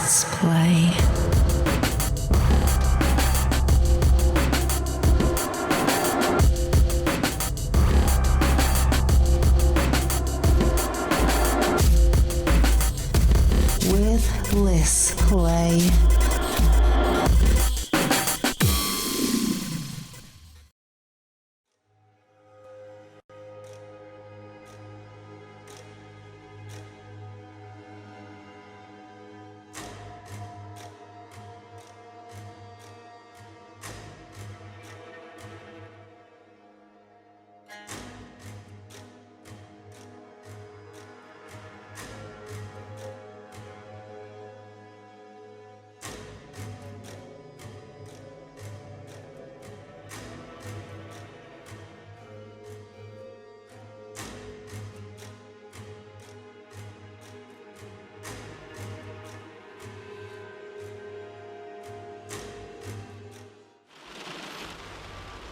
Let's play. With Let's Play.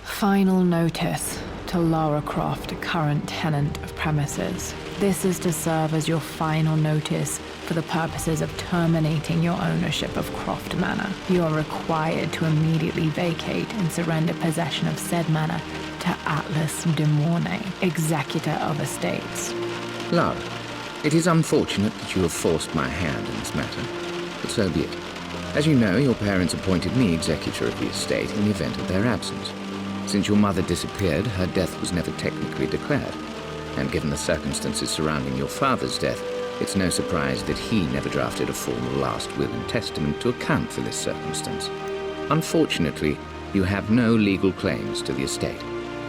Final notice to Lara Croft, current tenant of premises. This is to serve as your final notice for the purposes of terminating your ownership of Croft Manor. You are required to immediately vacate and surrender possession of said manor to Atlas de Mornay, executor of estates. Lara, it is unfortunate that you have forced my hand in this matter, but so be it. As you know, your parents appointed me executor of the estate in the event of their absence. Since your mother disappeared, her death was never technically declared. And given the circumstances surrounding your father's death, it's no surprise that he never drafted a formal last will and testament to account for this circumstance. Unfortunately, you have no legal claims to the estate.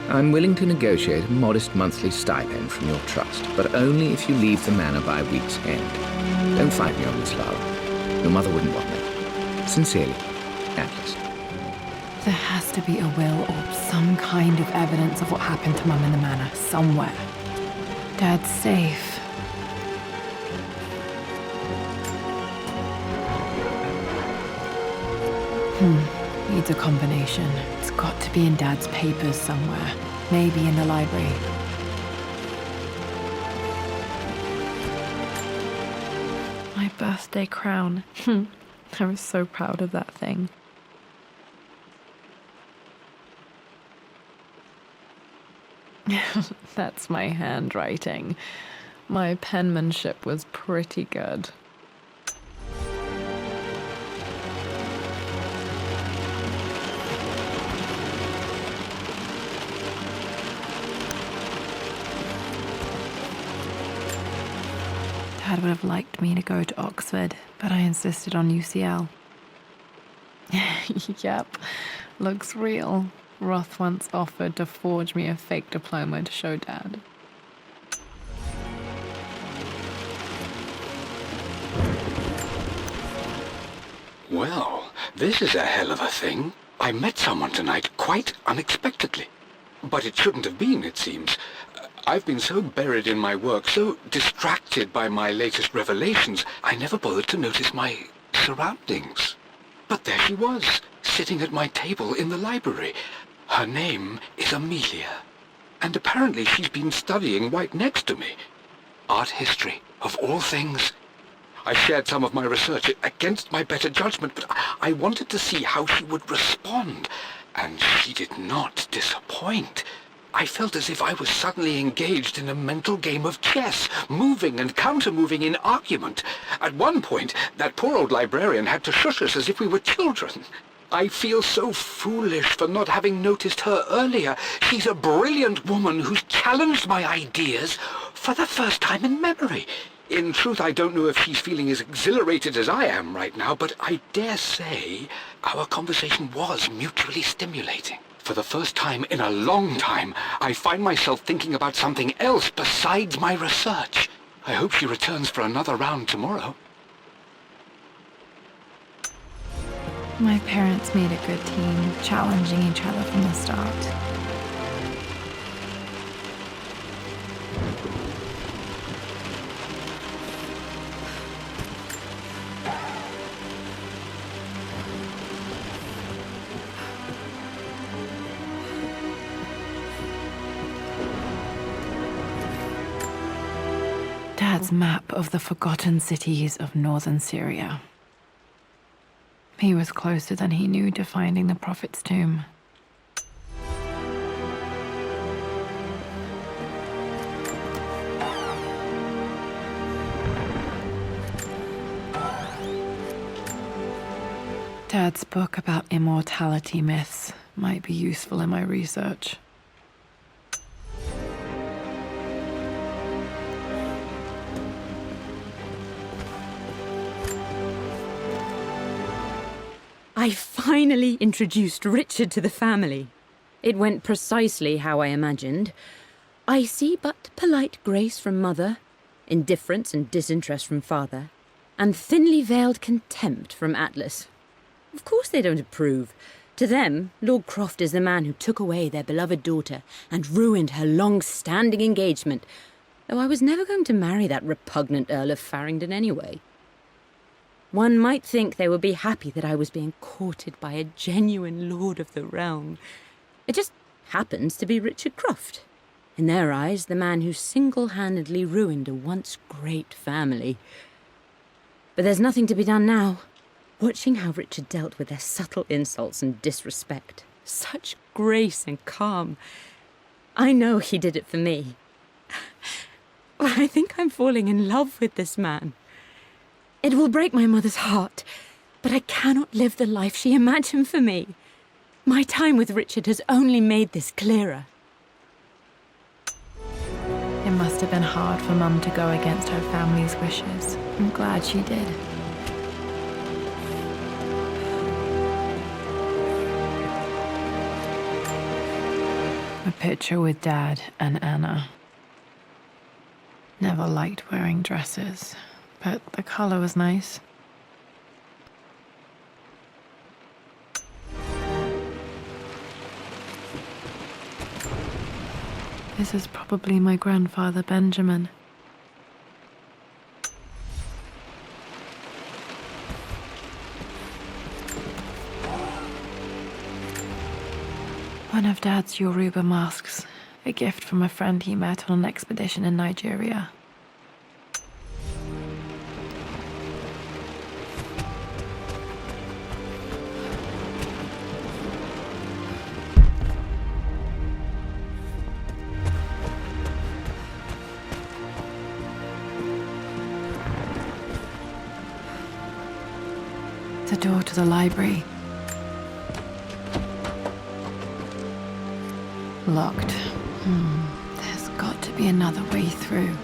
I'm willing to negotiate a modest monthly stipend from your trust, but only if you leave the manor by week's end. Don't fight me on this, Lara. Your mother wouldn't want that. Sincerely, Atlas. There has to be a will or some kind of evidence of what happened to Mum in the manor, somewhere. Dad's safe. Needs a combination. It's got to be in Dad's papers somewhere. Maybe in the library. My birthday crown. I was so proud of that thing. That's my handwriting. My penmanship was pretty good. Dad would have liked me to go to Oxford, but I insisted on UCL. Yep, looks real. Roth once offered to forge me a fake diploma to show Dad. Well, this is a hell of a thing. I met someone tonight quite unexpectedly. But it shouldn't have been, it seems. I've been so buried in my work, so distracted by my latest revelations, I never bothered to notice my surroundings. But there she was, sitting at my table in the library. Her name is Amelia, and apparently she's been studying right next to me. Art history, of all things. I shared some of my research against my better judgment, but I wanted to see how she would respond, and she did not disappoint. I felt as if I was suddenly engaged in a mental game of chess, moving and counter-moving in argument. At one point, that poor old librarian had to shush us as if we were children. I feel so foolish for not having noticed her earlier. She's a brilliant woman who's challenged my ideas for the first time in memory. In truth, I don't know if she's feeling as exhilarated as I am right now, but I dare say our conversation was mutually stimulating. For the first time in a long time, I find myself thinking about something else besides my research. I hope she returns for another round tomorrow. My parents made a good team, challenging each other from the start. Dad's map of the forgotten cities of northern Syria. He was closer than he knew to finding the Prophet's tomb. Dad's book about immortality myths might be useful in my research. I finally introduced Richard to the family. It went precisely how I imagined. Icy but polite grace from mother, indifference and disinterest from father, and thinly veiled contempt from Atlas. Of course they don't approve. To them, Lord Croft is the man who took away their beloved daughter and ruined her long-standing engagement, though I was never going to marry that repugnant Earl of Farringdon anyway. One might think they would be happy that I was being courted by a genuine lord of the realm. It just happens to be Richard Croft. In their eyes, the man who single-handedly ruined a once great family. But there's nothing to be done now. Watching how Richard dealt with their subtle insults and disrespect. Such grace and calm. I know he did it for me. I think I'm falling in love with this man. It will break my mother's heart, but I cannot live the life she imagined for me. My time with Richard has only made this clearer. It must have been hard for Mum to go against her family's wishes. I'm glad she did. A picture with Dad and Anna. Never liked wearing dresses, but the color was nice. This is probably my grandfather Benjamin. One of Dad's Yoruba masks, a gift from a friend he met on an expedition in Nigeria. The door to the library. Locked. There's got to be another way through.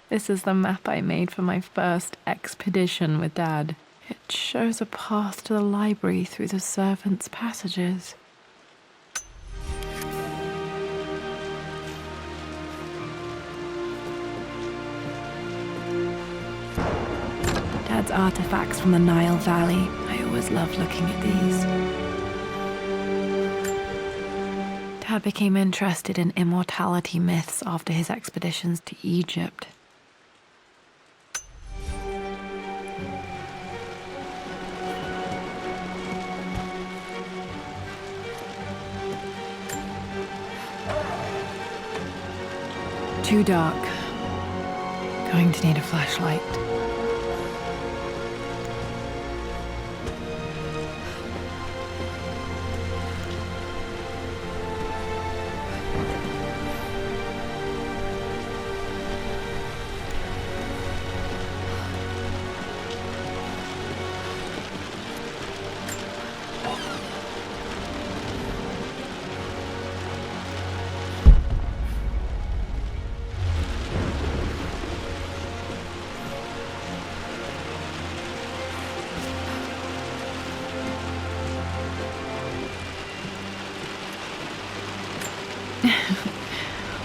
This is the map I made for my first expedition with Dad. It shows a path to the library through the servants' passages. Dad's artifacts from the Nile Valley. I always loved looking at these. Dad became interested in immortality myths after his expeditions to Egypt. Too dark. Going to need a flashlight.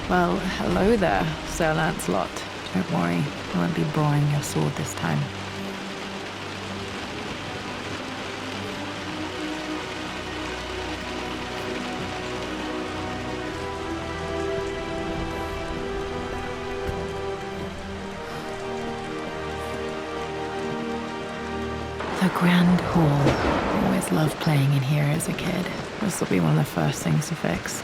Well, hello there, Sir Lancelot. Don't worry, I won't be borrowing your sword this time. The Grand Hall. Always loved playing in here as a kid. This will be one of the first things to fix.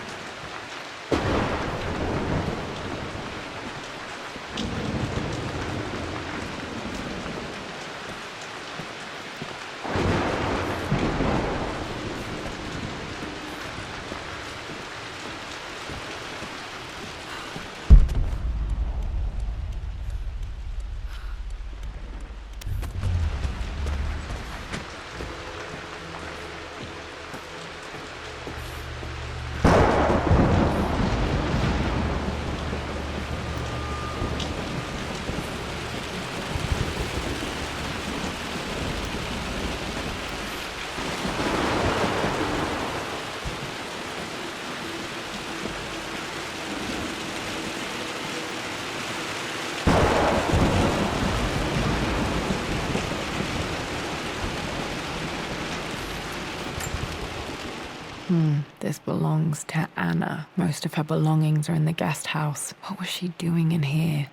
This belongs to Anna. Most of her belongings are in the guest house. What was she doing in here?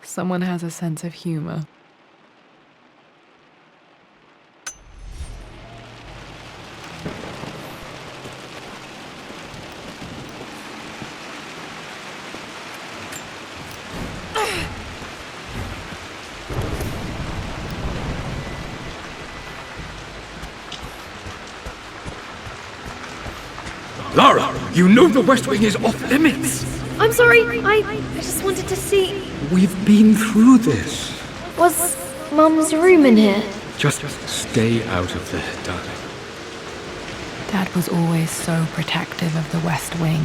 Someone has a sense of humor. Lara, you know the West Wing is off limits. I'm sorry, I just wanted to see... We've been through this. Was Mum's room in here? Just stay out of there, darling. Dad was always so protective of the West Wing.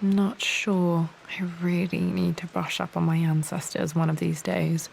Not sure. I really need to brush up on my ancestors one of these days.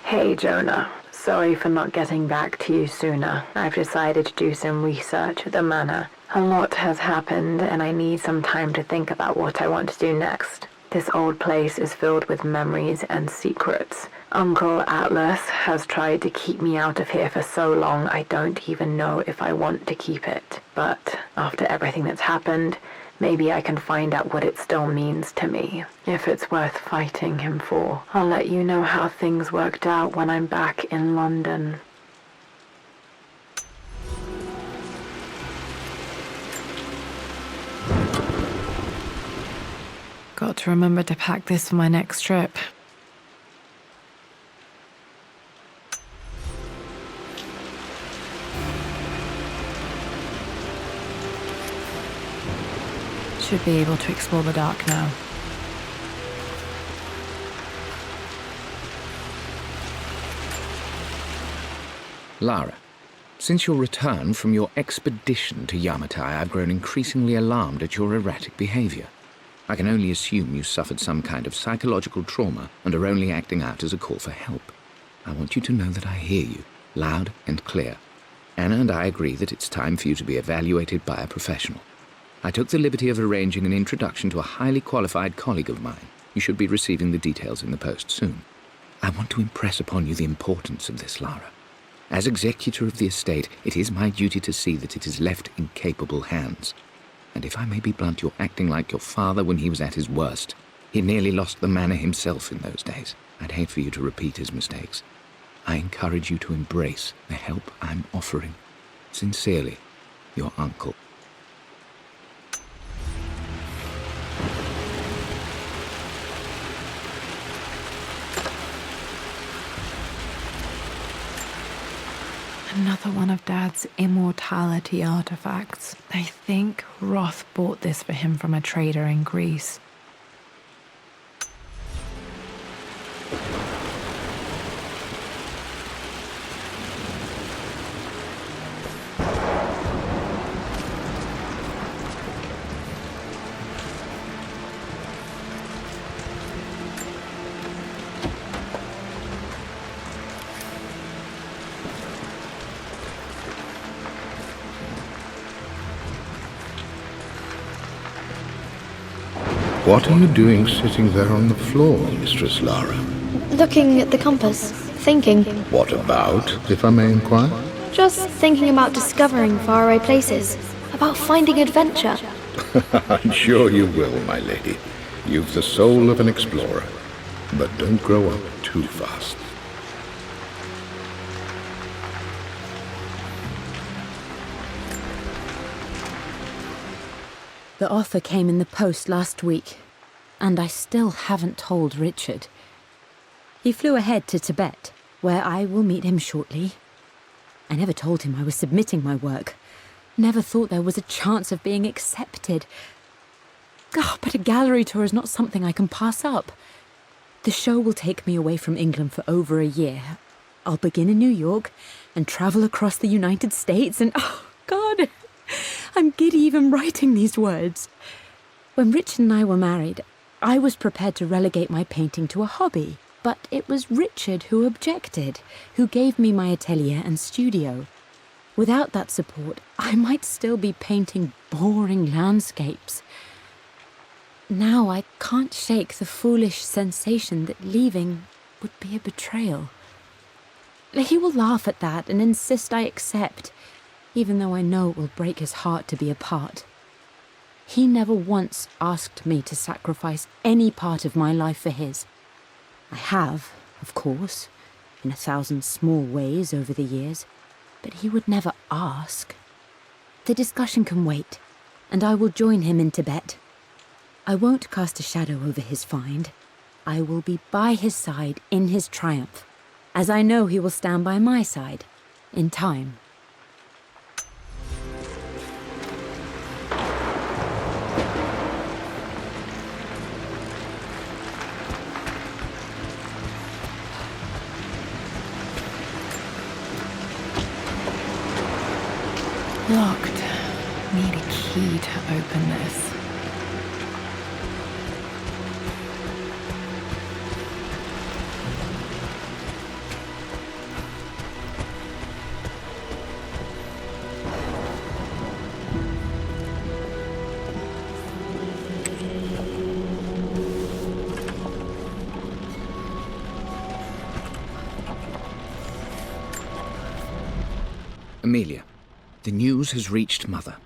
Hey Jonah, sorry for not getting back to you sooner. I've decided to do some research at the manor. A lot has happened and I need some time to think about what I want to do next. This old place is filled with memories and secrets. Uncle Atlas has tried to keep me out of here for so long I don't even know if I want to keep it. But after everything that's happened, maybe I can find out what it still means to me, if it's worth fighting him for. I'll let you know how things worked out when I'm back in London. Got to remember to pack this for my next trip. Should be able to explore the dark now. Lara, since your return from your expedition to Yamatai, I've grown increasingly alarmed at your erratic behavior. I can only assume you suffered some kind of psychological trauma and are only acting out as a call for help. I want you to know that I hear you, loud and clear. Anna and I agree that it's time for you to be evaluated by a professional. I took the liberty of arranging an introduction to a highly qualified colleague of mine. You should be receiving the details in the post soon. I want to impress upon you the importance of this, Lara. As executor of the estate, it is my duty to see that it is left in capable hands. And if I may be blunt, you're acting like your father when he was at his worst. He nearly lost the manor himself in those days. I'd hate for you to repeat his mistakes. I encourage you to embrace the help I'm offering. Sincerely, your uncle. Another one of Dad's immortality artifacts. I think Roth bought this for him from a trader in Greece. What are you doing sitting there on the floor, Mistress Lara? Looking at the compass, thinking. What about, if I may inquire? Just thinking about discovering faraway places, about finding adventure. I'm sure you will, my lady. You've the soul of an explorer. But don't grow up too fast. The offer came in the post last week, and I still haven't told Richard. He flew ahead to Tibet, where I will meet him shortly. I never told him I was submitting my work. Never thought there was a chance of being accepted. Oh, but a gallery tour is not something I can pass up. The show will take me away from England for over a year. I'll begin in New York and travel across the United States and, oh, God, I'm giddy even writing these words. When Richard and I were married, I was prepared to relegate my painting to a hobby, but it was Richard who objected, who gave me my atelier and studio. Without that support, I might still be painting boring landscapes. Now I can't shake the foolish sensation that leaving would be a betrayal. He will laugh at that and insist I accept, even though I know it will break his heart to be apart. He never once asked me to sacrifice any part of my life for his. I have, of course, in 1,000 small ways over the years, but he would never ask. The discussion can wait, and I will join him in Tibet. I won't cast a shadow over his find. I will be by his side in his triumph, as I know he will stand by my side, in time. Locked. Need a key to open this. Amelia, the news has reached Mother.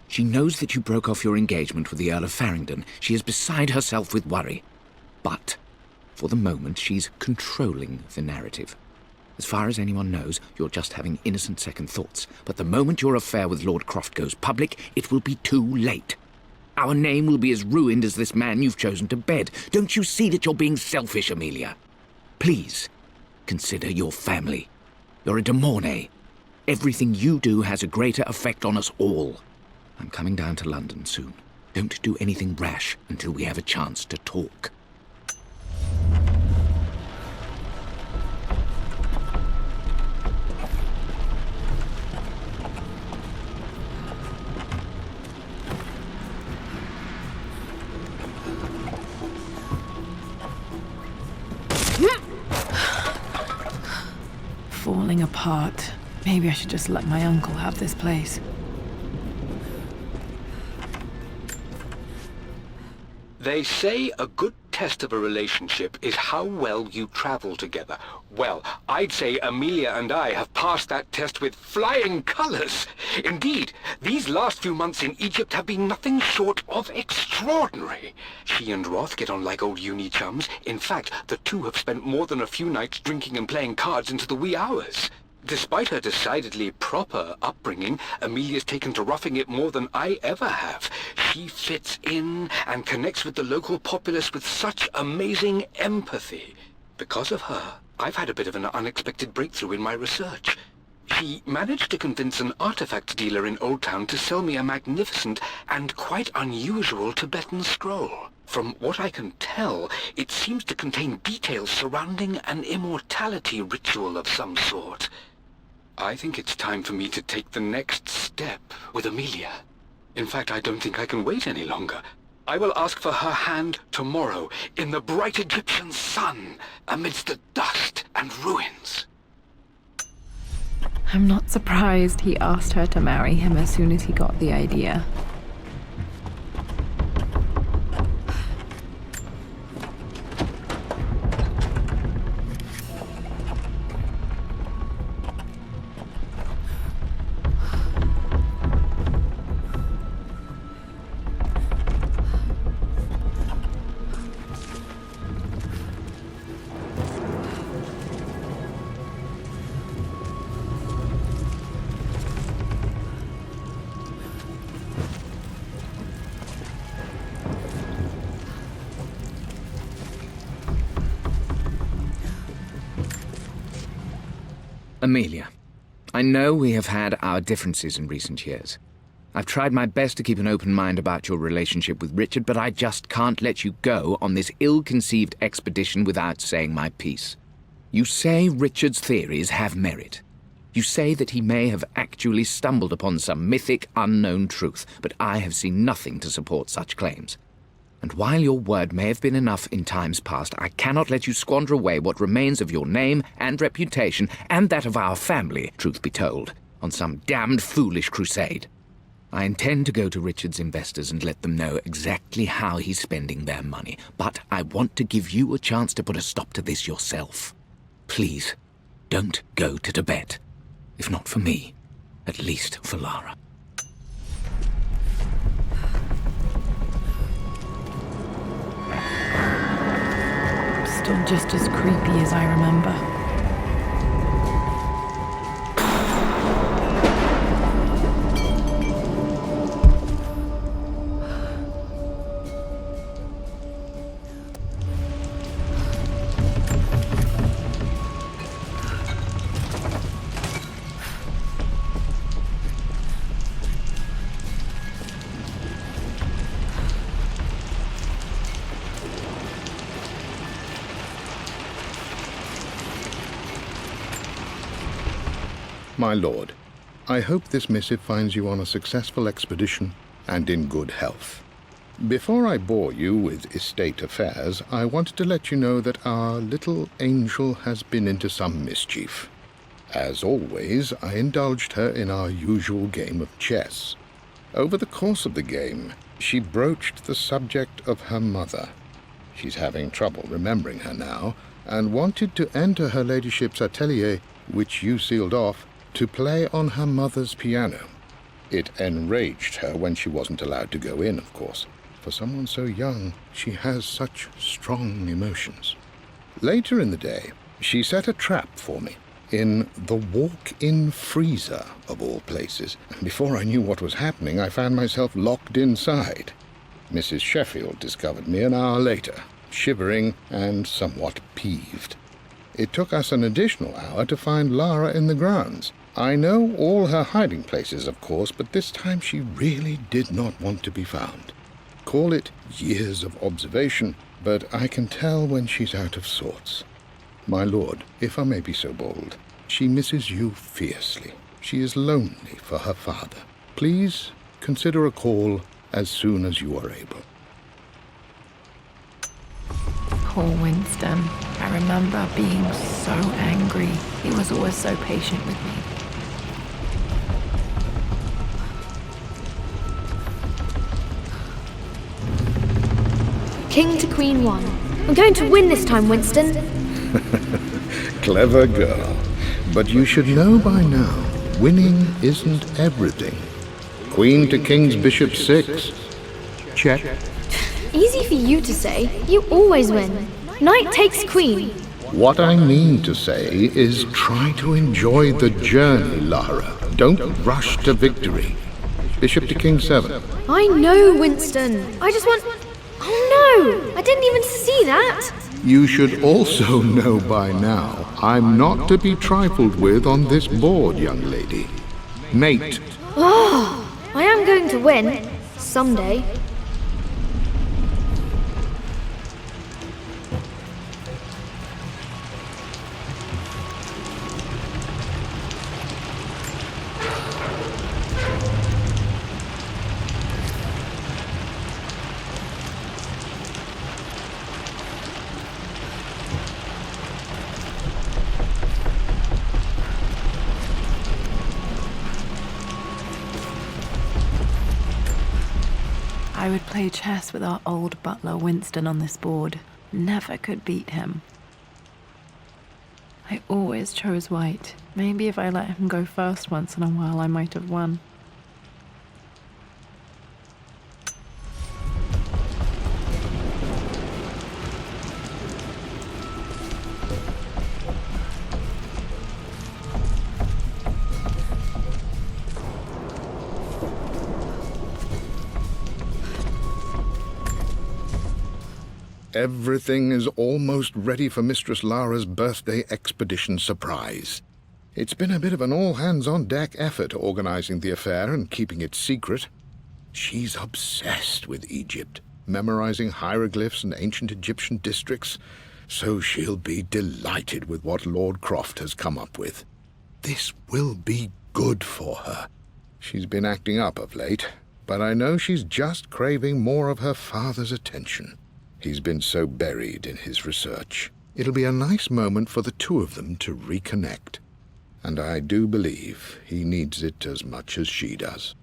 She knows that you broke off your engagement with the Earl of Farringdon. She is beside herself with worry. But, for the moment, she's controlling the narrative. As far as anyone knows, you're just having innocent second thoughts. But the moment your affair with Lord Croft goes public, it will be too late. Our name will be as ruined as this man you've chosen to bed. Don't you see that you're being selfish, Amelia? Please, consider your family. You're a de Mornay. Everything you do has a greater effect on us all. I'm coming down to London soon. Don't do anything rash until we have a chance to talk. Falling apart. Maybe I should just let my uncle have this place. They say a good test of a relationship is how well you travel together. Well, I'd say Amelia and I have passed that test with flying colors. Indeed, these last few months in Egypt have been nothing short of extraordinary. She and Roth get on like old uni chums. In fact, the two have spent more than a few nights drinking and playing cards into the wee hours. Despite her decidedly proper upbringing, Amelia's taken to roughing it more than I ever have. She fits in and connects with the local populace with such amazing empathy. Because of her, I've had a bit of an unexpected breakthrough in my research. She managed to convince an artifact dealer in Old Town to sell me a magnificent and quite unusual Tibetan scroll. From what I can tell, it seems to contain details surrounding an immortality ritual of some sort. I think it's time for me to take the next step with Amelia. In fact, I don't think I can wait any longer. I will ask for her hand tomorrow in the bright Egyptian sun amidst the dust and ruins. I'm not surprised he asked her to marry him as soon as he got the idea. Amelia, I know we have had our differences in recent years. I've tried my best to keep an open mind about your relationship with Richard, but I just can't let you go on this ill-conceived expedition without saying my piece. You say Richard's theories have merit. You say that he may have actually stumbled upon some mythic, unknown truth, but I have seen nothing to support such claims. And while your word may have been enough in times past, I cannot let you squander away what remains of your name and reputation, and that of our family, truth be told, on some damned foolish crusade. I intend to go to Richard's investors and let them know exactly how he's spending their money, but I want to give you a chance to put a stop to this yourself. Please, don't go to Tibet. If not for me, at least for Lara. Still just as creepy as I remember. My lord, I hope this missive finds you on a successful expedition and in good health. Before I bore you with estate affairs, I wanted to let you know that our little angel has been into some mischief. As always, I indulged her in our usual game of chess. Over the course of the game, she broached the subject of her mother. She's having trouble remembering her now, and wanted to enter her ladyship's atelier, which you sealed off, to play on her mother's piano. It enraged her when she wasn't allowed to go in, of course. For someone so young, she has such strong emotions. Later in the day, she set a trap for me in the walk-in freezer, of all places, and before I knew what was happening, I found myself locked inside. Mrs. Sheffield discovered me an hour later, shivering and somewhat peeved. It took us an additional hour to find Lara in the grounds. I know all her hiding places, of course, but this time she really did not want to be found. Call it years of observation, but I can tell when she's out of sorts. My lord, if I may be so bold, she misses you fiercely. She is lonely for her father. Please consider a call as soon as you are able. Poor Winston. I remember being so angry. He was always so patient with me. King to Queen 1. I'm going to win this time, Winston. Clever girl. But you should know by now, winning isn't everything. Queen to King's Bishop 6. Check. Easy for you to say. You always win. Knight takes queen. What I mean to say is try to enjoy the journey, Lara. Don't rush to victory. Bishop to King 7. I know, Winston. I just want... Oh no! I didn't even see that! You should also know by now, I'm not to be trifled with on this board, young lady. Mate. Oh, I am going to win. Someday. I would play chess with our old butler Winston on this board. Never could beat him. I always chose white. Maybe if I let him go first once in a while, I might have won. Everything is almost ready for Mistress Lara's birthday expedition surprise. It's been a bit of an all-hands-on-deck effort organizing the affair and keeping it secret. She's obsessed with Egypt, memorizing hieroglyphs and ancient Egyptian districts, so she'll be delighted with what Lord Croft has come up with. This will be good for her. She's been acting up of late, but I know she's just craving more of her father's attention. He's been so buried in his research. It'll be a nice moment for the two of them to reconnect. And I do believe he needs it as much as she does.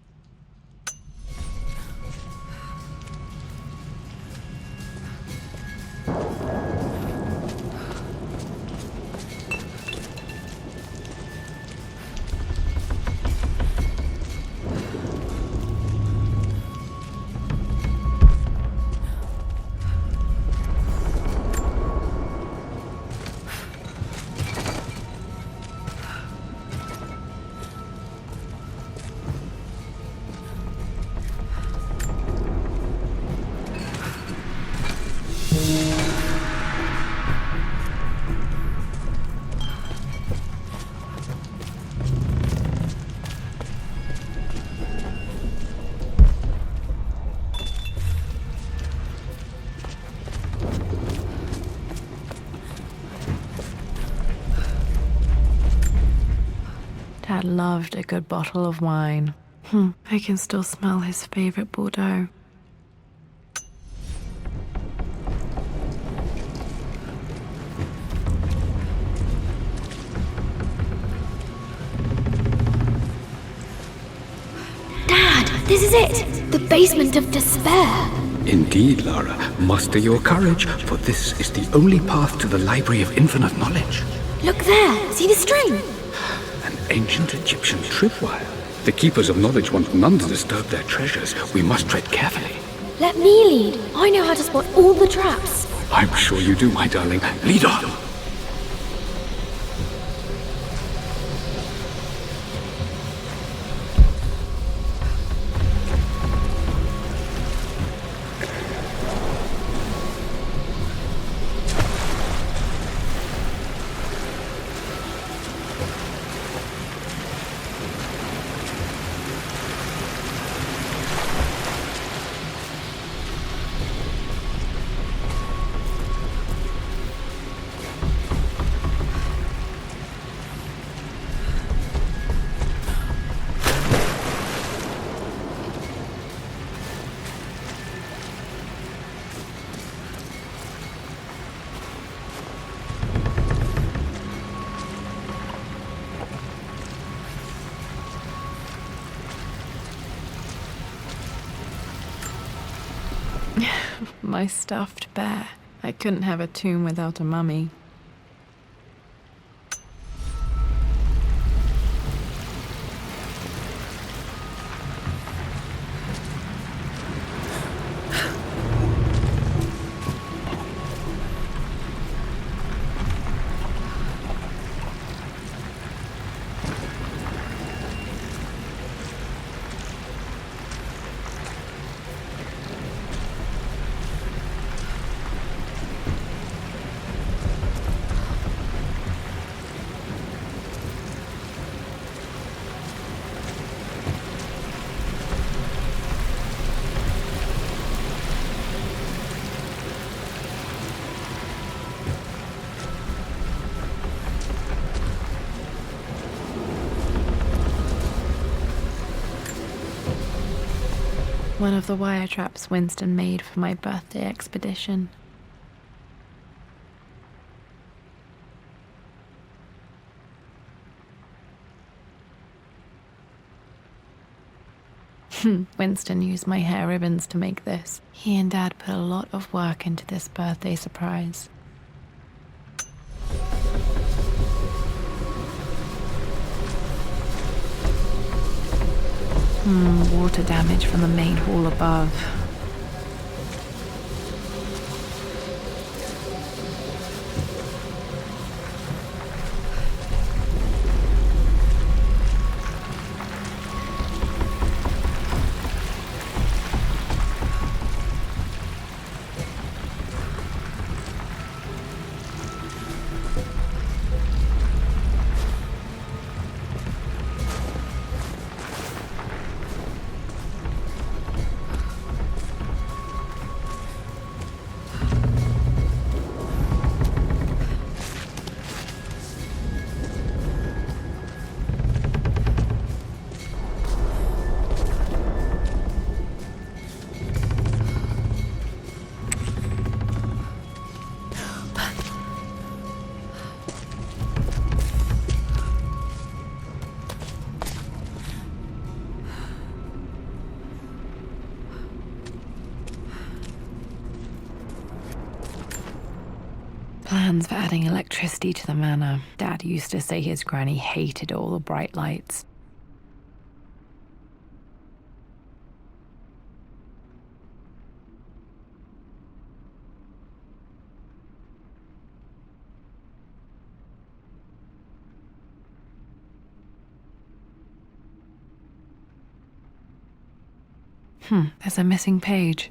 Dad loved a good bottle of wine. I can still smell his favorite Bordeaux. Dad, this is it! The basement of despair! Indeed, Lara. Muster your courage, for this is the only path to the Library of Infinite Knowledge. Look there! See the string? An ancient Egyptian tripwire. The Keepers of Knowledge want none to disturb their treasures. We must tread carefully. Let me lead. I know how to spot all the traps. I'm sure you do, my darling. Lead on! My stuffed bear. I couldn't have a tomb without a mummy. One of the wire traps Winston made for my birthday expedition. Winston used my hair ribbons to make this. He and Dad put a lot of work into this birthday surprise. Water damage from the main hall above. plans for adding electricity to the manor. Dad used to say his granny hated all the bright lights. There's a missing page.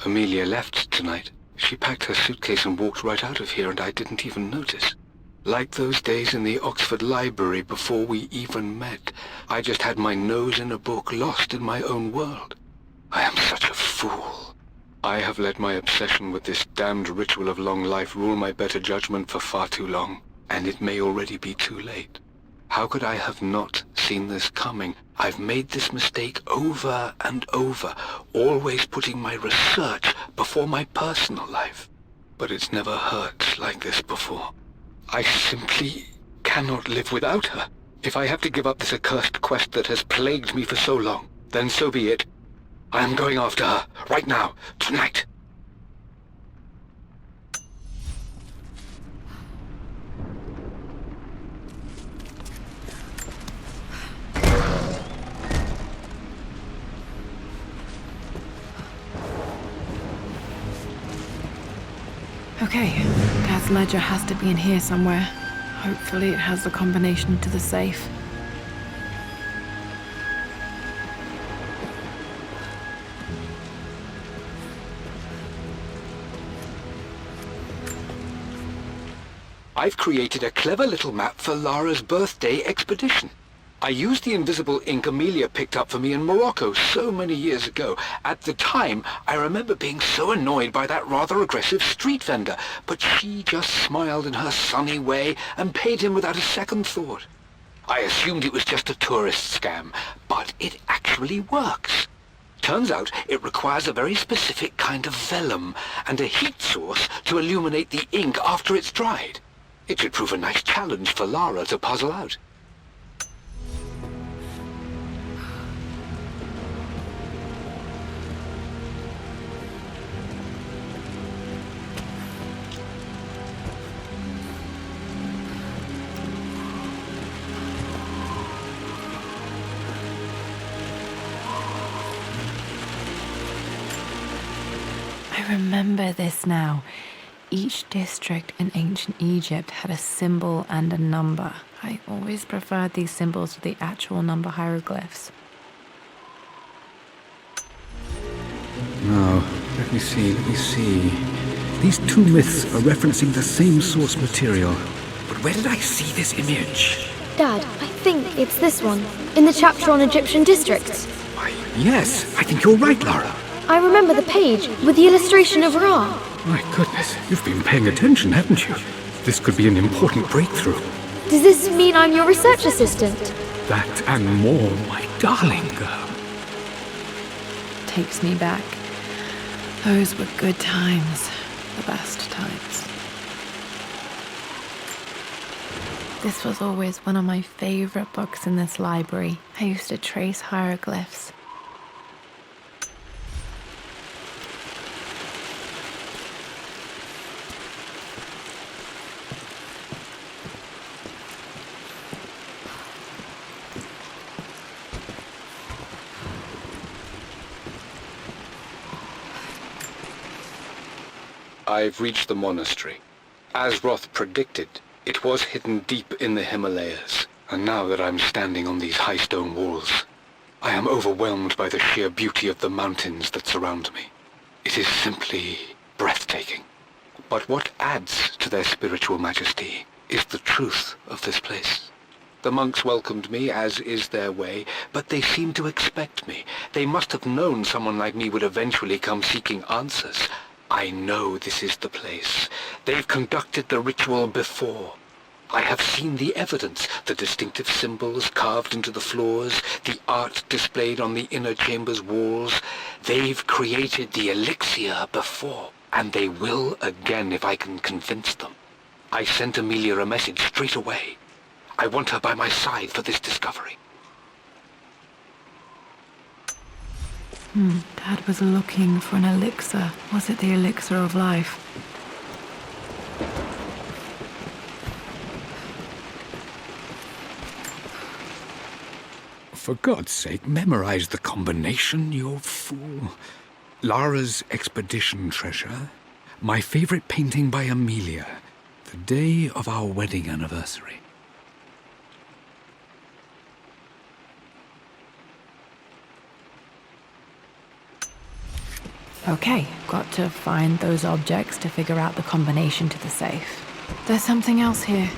Amelia left tonight. She packed her suitcase and walked right out of here, and I didn't even notice. Like those days in the Oxford Library before we even met, I just had my nose in a book, lost in my own world. I am such a fool. I have let my obsession with this damned ritual of long life rule my better judgment for far too long, and it may already be too late. How could I have not seen this coming? I've made this mistake over and over, always putting my research before my personal life. But it's never hurt like this before. I simply cannot live without her. If I have to give up this accursed quest that has plagued me for so long, then so be it. I am going after her, right now, tonight. Okay, Dad's ledger has to be in here somewhere. Hopefully it has the combination to the safe. I've created a clever little map for Lara's birthday expedition. I used the invisible ink Amelia picked up for me in Morocco so many years ago. At the time, I remember being so annoyed by that rather aggressive street vendor, but she just smiled in her sunny way and paid him without a second thought. I assumed it was just a tourist scam, but it actually works. Turns out it requires a very specific kind of vellum and a heat source to illuminate the ink after it's dried. It should prove a nice challenge for Lara to puzzle out. I remember this now. Each district in ancient Egypt had a symbol and a number. I always preferred these symbols to the actual number hieroglyphs. Now, let me see. These two myths are referencing the same source material. But where did I see this image? Dad, I think it's this one, in the chapter on Egyptian districts. Why, yes, I think you're right, Lara. I remember the page with the illustration of Ra. My goodness, you've been paying attention, haven't you? This could be an important breakthrough. Does this mean I'm your research assistant? That and more, my darling girl. Takes me back. Those were good times. The best times. This was always one of my favorite books in this library. I used to trace hieroglyphs. I've reached the monastery. As Roth predicted, it was hidden deep in the Himalayas, and now that I'm standing on these high stone walls, I am overwhelmed by the sheer beauty of the mountains that surround me. It is simply breathtaking. But what adds to their spiritual majesty is the truth of this place. The monks welcomed me, as is their way, but they seemed to expect me. They must have known someone like me would eventually come seeking answers. I know this is the place. They've conducted the ritual before. I have seen the evidence, the distinctive symbols carved into the floors, the art displayed on the inner chamber's walls. They've created the elixir before, and they will again if I can convince them. I sent Amelia a message straight away. I want her by my side for this discovery. Dad was looking for an elixir. Was it the elixir of life? For God's sake, memorize the combination, you fool. Lara's expedition treasure, my favorite painting by Amelia, the day of our wedding anniversary. Okay, got to find those objects to figure out the combination to the safe. There's something else here.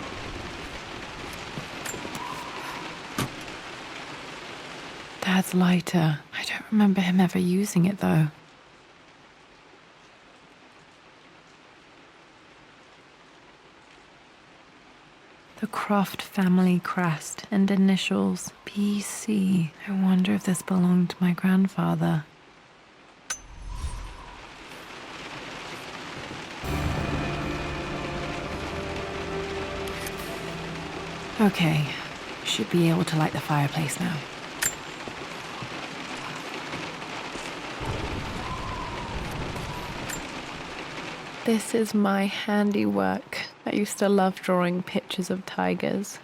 Dad's lighter. I don't remember him ever using it, though. The Croft family crest and initials PC. I wonder if this belonged to my grandfather. Okay, should be able to light the fireplace now. This is my handiwork. I used to love drawing pictures of tigers.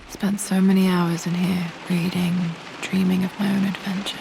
Spent so many hours in here, reading, dreaming of my own adventures.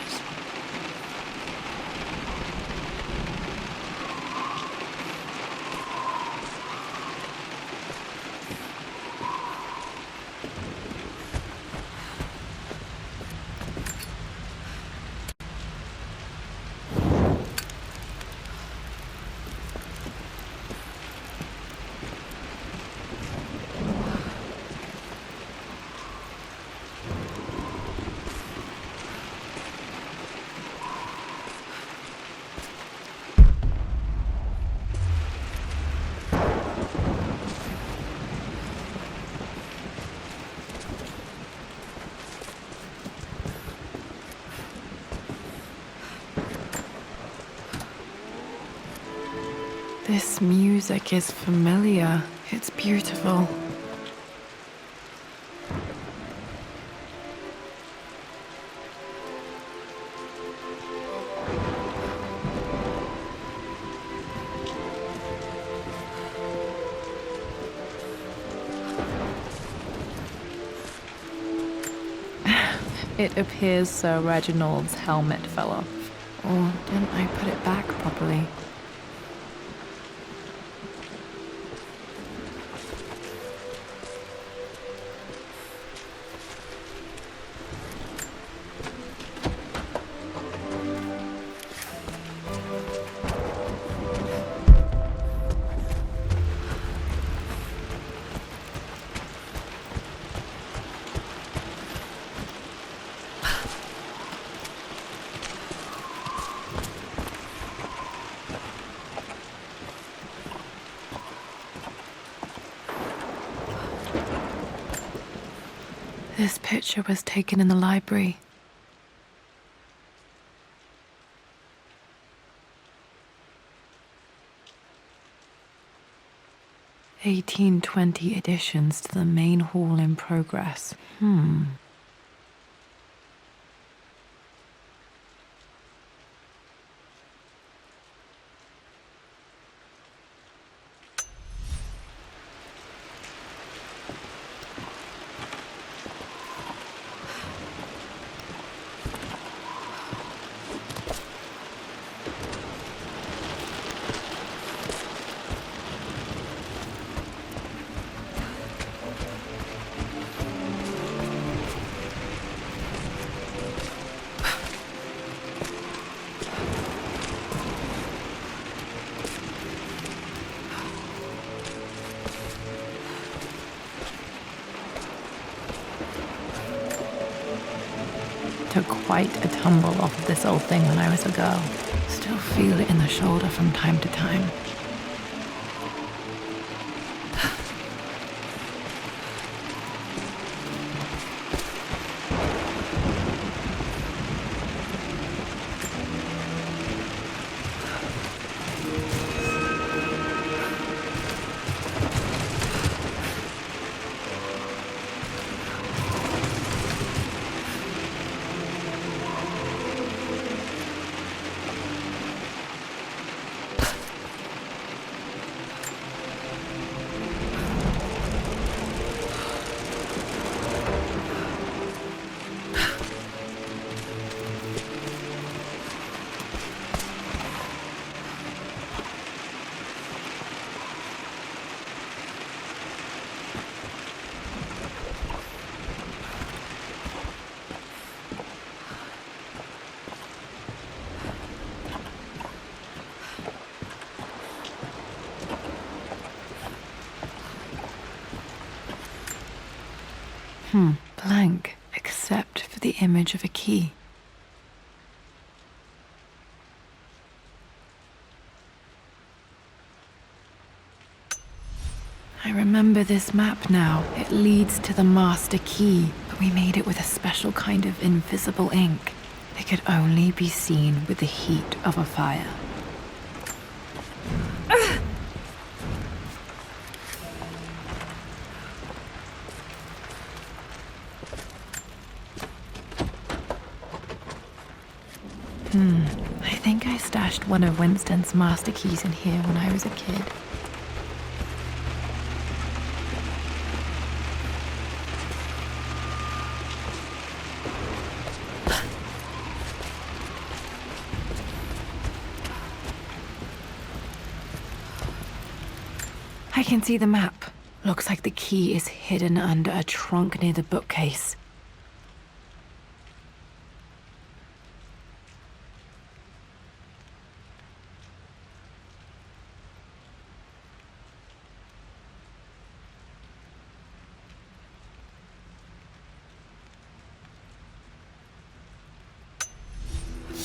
This music is familiar. It's beautiful. It appears Sir Reginald's helmet fell off. Or didn't I put it back properly? This picture was taken in the library. (1820) additions to the main hall in progress. Took quite a tumble off of this old thing when I was a girl. Still feel it in the shoulder from time to time. Blank, except for the image of a key. I remember this map now. It leads to the master key, but we made it with a special kind of invisible ink. It could only be seen with the heat of a fire. I think I stashed one of Winston's master keys in here when I was a kid. I can see the map. Looks like the key is hidden under a trunk near the bookcase.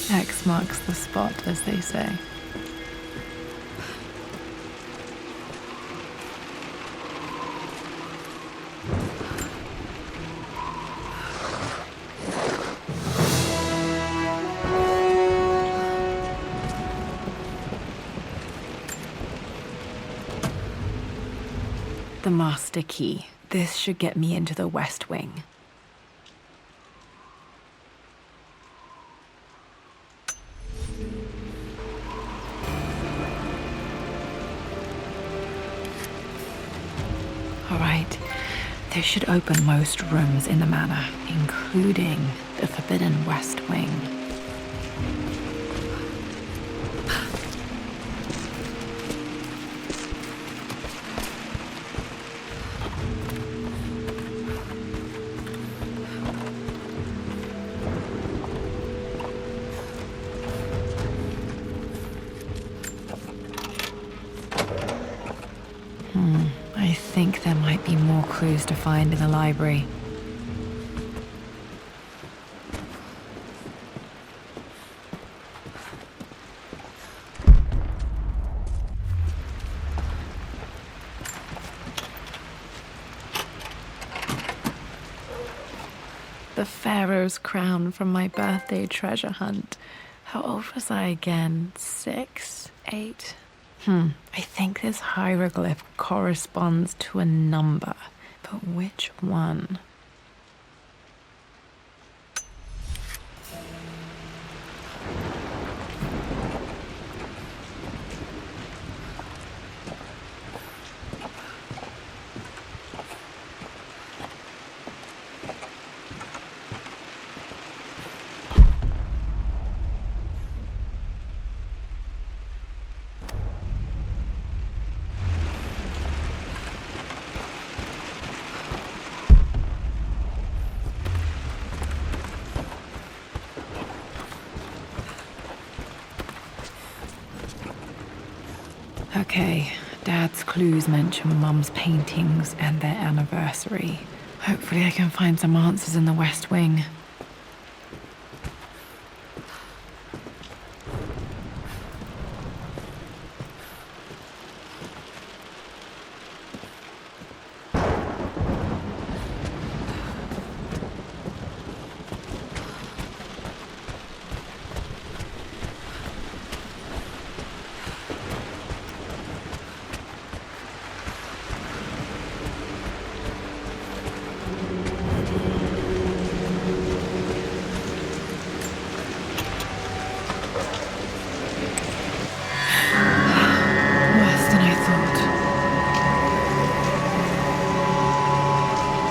X marks the spot, as they say. The master key. This should get me into the West Wing. All right, this should open most rooms in the manor, including the forbidden West Wing. I think there might be more clues to find in the library. The Pharaoh's crown from my birthday treasure hunt. How old was I again? 6? 8? I think this hieroglyph corresponds to a number, but which one? Okay, Dad's clues mention Mum's paintings and their anniversary. Hopefully I can find some answers in the West Wing.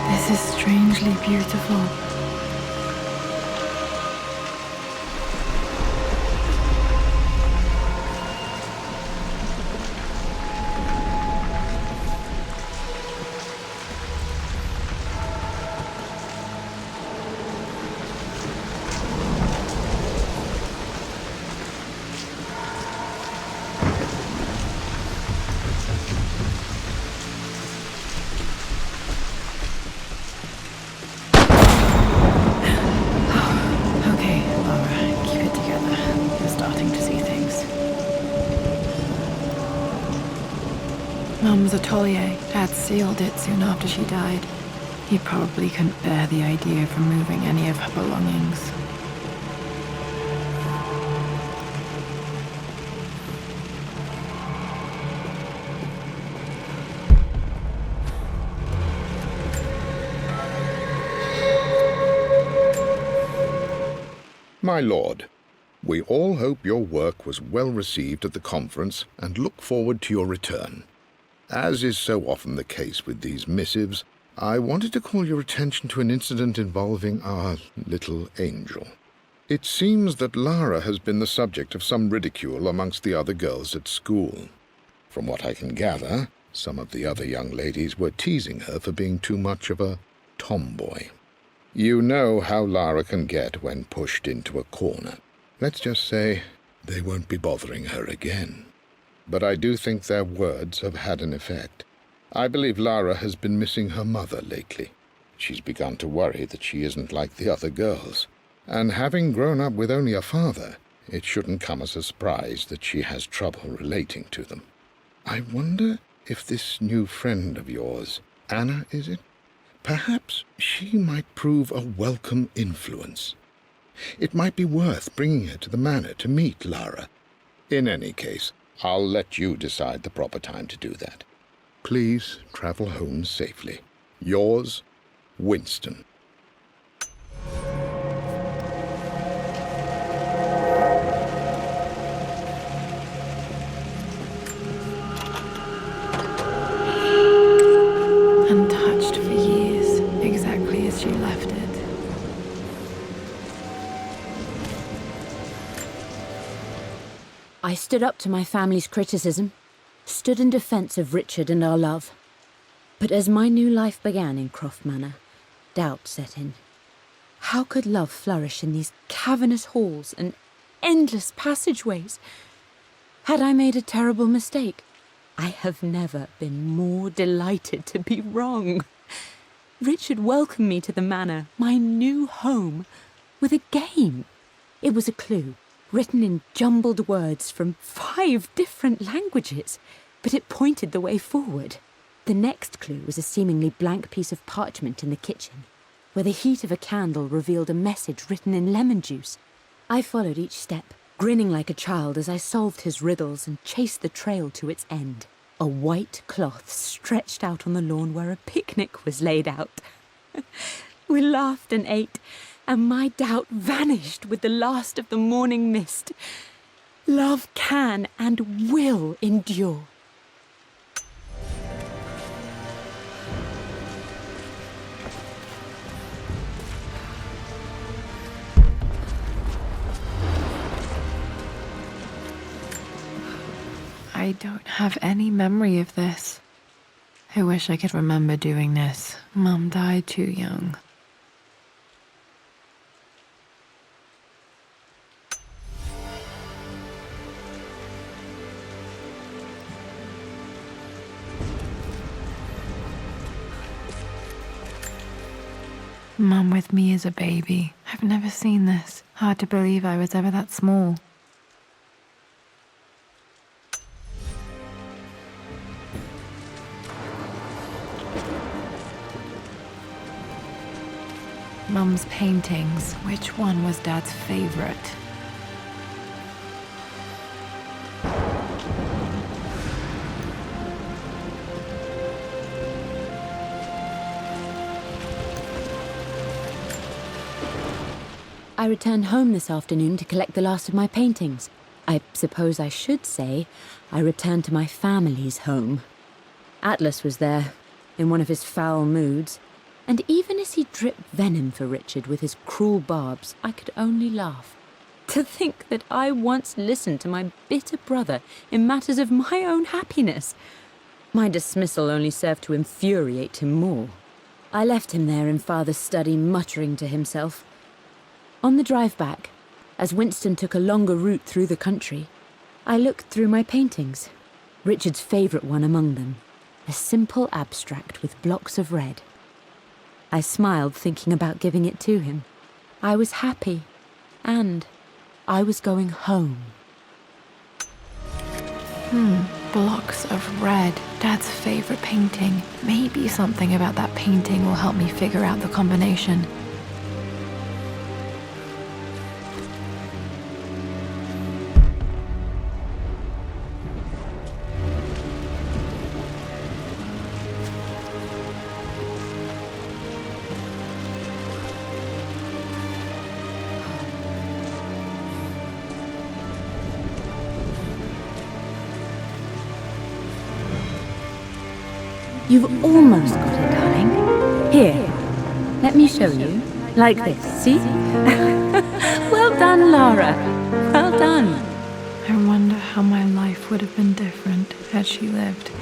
This is strangely beautiful. Mum's atelier. Dad sealed it soon after she died. He probably couldn't bear the idea of removing any of her belongings. My lord, we all hope your work was well received at the conference and look forward to your return. As is so often the case with these missives, I wanted to call your attention to an incident involving our little angel. It seems that Lara has been the subject of some ridicule amongst the other girls at school. From what I can gather, some of the other young ladies were teasing her for being too much of a tomboy. You know how Lara can get when pushed into a corner. Let's just say they won't be bothering her again. But I do think their words have had an effect. I believe Lara has been missing her mother lately. She's begun to worry that she isn't like the other girls. And having grown up with only a father, it shouldn't come as a surprise that she has trouble relating to them. I wonder if this new friend of yours, Anna, is it? Perhaps she might prove a welcome influence. It might be worth bringing her to the manor to meet Lara. In any case, I'll let you decide the proper time to do that. Please travel home safely. Yours, Winston. Untouched for years, exactly as she left it. I stood up to my family's criticism, stood in defense of Richard and our love. But as my new life began in Croft Manor, doubt set in. How could love flourish in these cavernous halls and endless passageways? Had I made a terrible mistake? I have never been more delighted to be wrong. Richard welcomed me to the manor, my new home, with a game. It was a clue, written in jumbled words from 5 different languages, but it pointed the way forward. The next clue was a seemingly blank piece of parchment in the kitchen, where the heat of a candle revealed a message written in lemon juice. I followed each step, grinning like a child as I solved his riddles and chased the trail to its end. A white cloth stretched out on the lawn where a picnic was laid out. We laughed and ate, and my doubt vanished with the last of the morning mist. Love can and will endure. I don't have any memory of this. I wish I could remember doing this. Mum died too young. Mum with me as a baby. I've never seen this. Hard to believe I was ever that small. Mum's paintings. Which one was Dad's favorite? I returned home this afternoon to collect the last of my paintings. I suppose I should say I returned to my family's home. Atlas was there, in one of his foul moods, and even as he dripped venom for Richard with his cruel barbs, I could only laugh. To think that I once listened to my bitter brother in matters of my own happiness. My dismissal only served to infuriate him more. I left him there in Father's study, muttering to himself. On the drive back, as Winston took a longer route through the country, I looked through my paintings, Richard's favourite one among them, a simple abstract with blocks of red. I smiled, thinking about giving it to him. I was happy, and I was going home. Blocks of red, Dad's favorite painting. Maybe something about that painting will help me figure out the combination. You've almost got it, darling. Here, let me show you. Like this, see? Well done, Lara. Well done. I wonder how my life would have been different had she lived.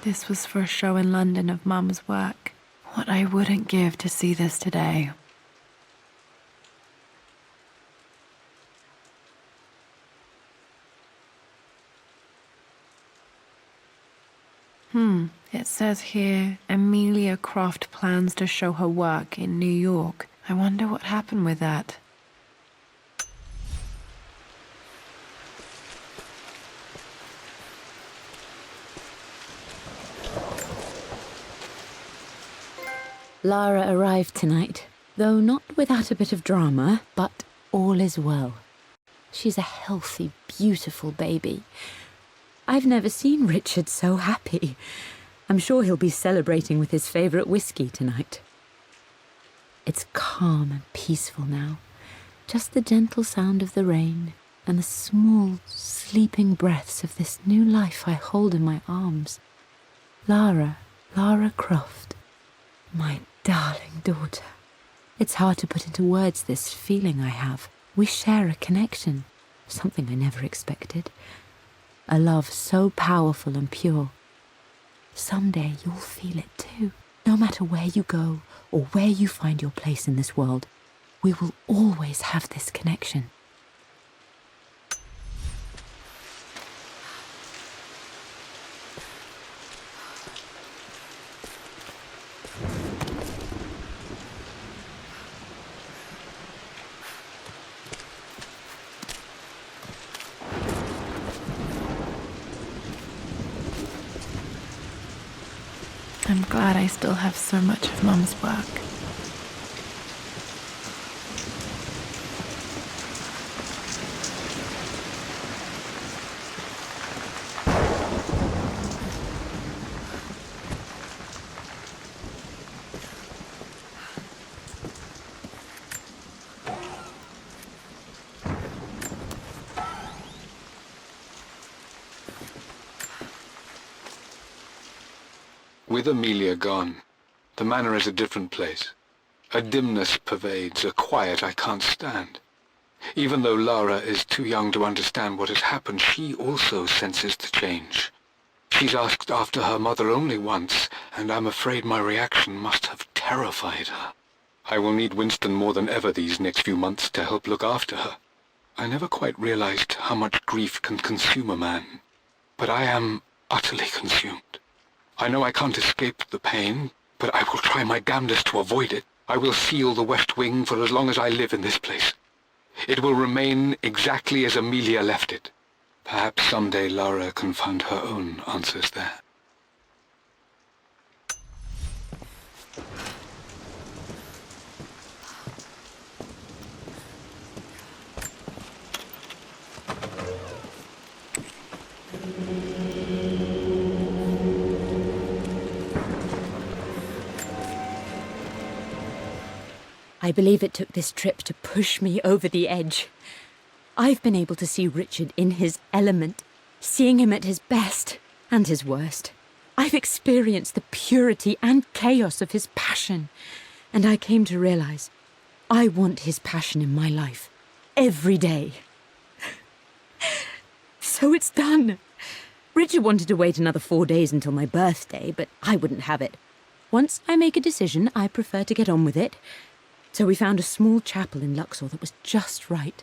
This was for a show in London of Mum's work. What I wouldn't give to see this today. It says here, Amelia Croft plans to show her work in New York. I wonder what happened with that. Lara arrived tonight, though not without a bit of drama, but all is well. She's a healthy, beautiful baby. I've never seen Richard so happy. I'm sure he'll be celebrating with his favourite whiskey tonight. It's calm and peaceful now. Just the gentle sound of the rain and the small, sleeping breaths of this new life I hold in my arms. Lara Croft, my darling daughter. It's hard to put into words this feeling I have. We share a connection, something I never expected. A love so powerful and pure. Someday you'll feel it too. No matter where you go or where you find your place in this world, we will always have this connection. I'm glad I still have so much of Mum's work. With Amelia gone, the manor is a different place. A dimness pervades, a quiet I can't stand. Even though Lara is too young to understand what has happened, she also senses the change. She's asked after her mother only once, and I'm afraid my reaction must have terrified her. I will need Winston more than ever these next few months to help look after her. I never quite realized how much grief can consume a man, but I am utterly consumed. I know I can't escape the pain, but I will try my damnedest to avoid it. I will seal the West Wing for as long as I live in this place. It will remain exactly as Amelia left it. Perhaps someday Lara can find her own answers there. I believe it took this trip to push me over the edge. I've been able to see Richard in his element, seeing him at his best and his worst. I've experienced the purity and chaos of his passion, and I came to realize I want his passion in my life every day. So it's done. Richard wanted to wait another 4 days until my birthday, but I wouldn't have it. Once I make a decision, I prefer to get on with it. So we found a small chapel in Luxor that was just right.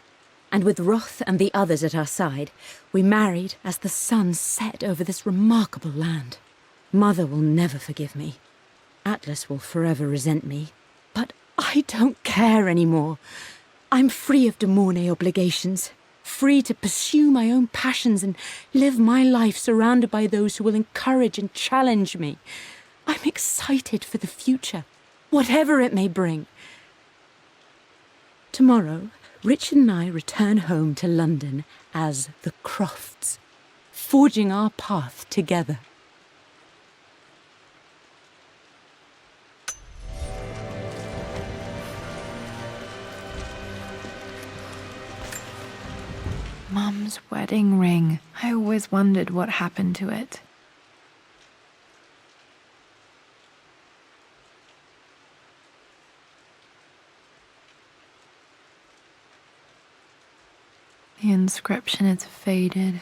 And with Roth and the others at our side, we married as the sun set over this remarkable land. Mother will never forgive me. Atlas will forever resent me. But I don't care anymore. I'm free of de Mornay obligations, free to pursue my own passions and live my life surrounded by those who will encourage and challenge me. I'm excited for the future, whatever it may bring. Tomorrow, Richard and I return home to London as the Crofts, forging our path together. Mum's wedding ring. I always wondered what happened to it. The inscription is faded.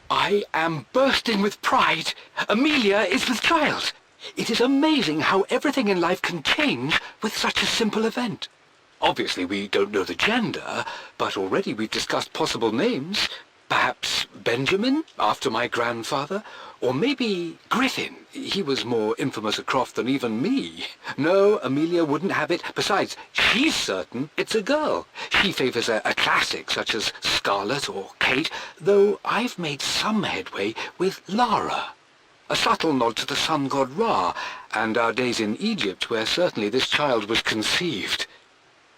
I am bursting with pride. Amelia is with child. It is amazing how everything in life can change with such a simple event. Obviously, we don't know the gender, but already we've discussed possible names. Perhaps Benjamin, after my grandfather, or maybe Griffin. He was more infamous at Croft than even me. No, Amelia wouldn't have it. Besides, she's certain it's a girl. She favours a classic such as Scarlet or Kate, though I've made some headway with Lara. A subtle nod to the sun god Ra, and our days in Egypt, where certainly this child was conceived.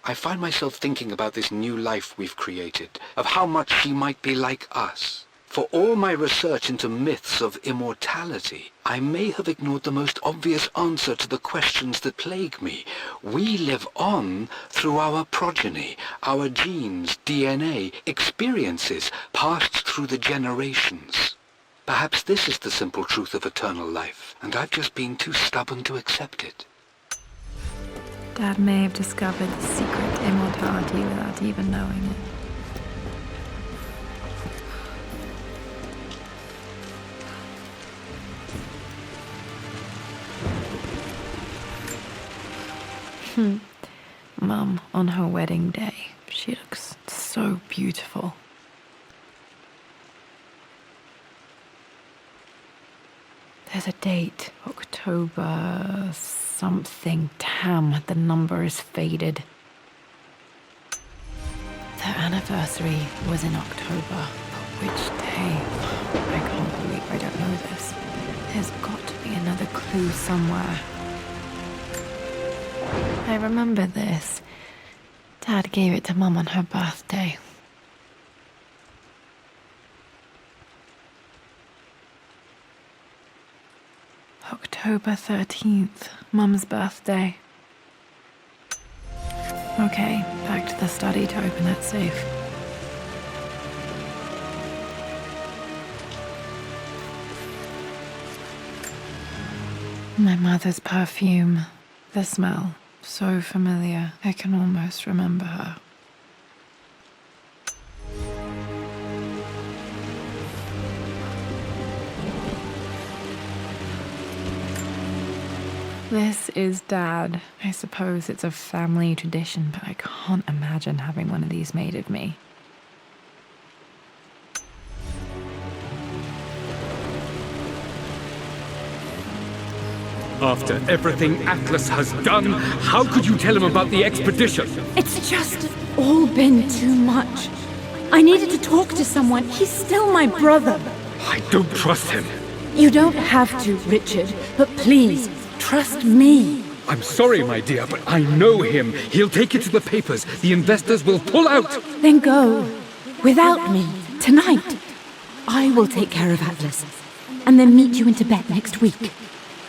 I find myself thinking about this new life we've created, of how much she might be like us. For all my research into myths of immortality, I may have ignored the most obvious answer to the questions that plague me. We live on through our progeny, our genes, DNA, experiences passed through the generations. Perhaps this is the simple truth of eternal life, and I've just been too stubborn to accept it. Dad may have discovered the secret immortality without even knowing it. Mum, on her wedding day, she looks so beautiful. There's a date, October something. Damn, the number is faded. Their anniversary was in October. But which day? I can't believe I don't know this. There's got to be another clue somewhere. I remember this. Dad gave it to Mum on her birthday. October 13th, Mum's birthday. Okay, back to the study to open that safe. My mother's perfume. The smell, so familiar, I can almost remember her. This is Dad. I suppose it's a family tradition, but I can't imagine having one of these made of me. After everything Atlas has done, how could you tell him about the expedition? It's just all been too much. I needed to talk to someone. He's still my brother. I don't trust him. You don't have to, Richard, but please, trust me. I'm sorry, my dear, but I know him. He'll take it to the papers. The investors will pull out. Then go. Without me. Tonight. I will take care of Atlas. And then meet you in Tibet next week.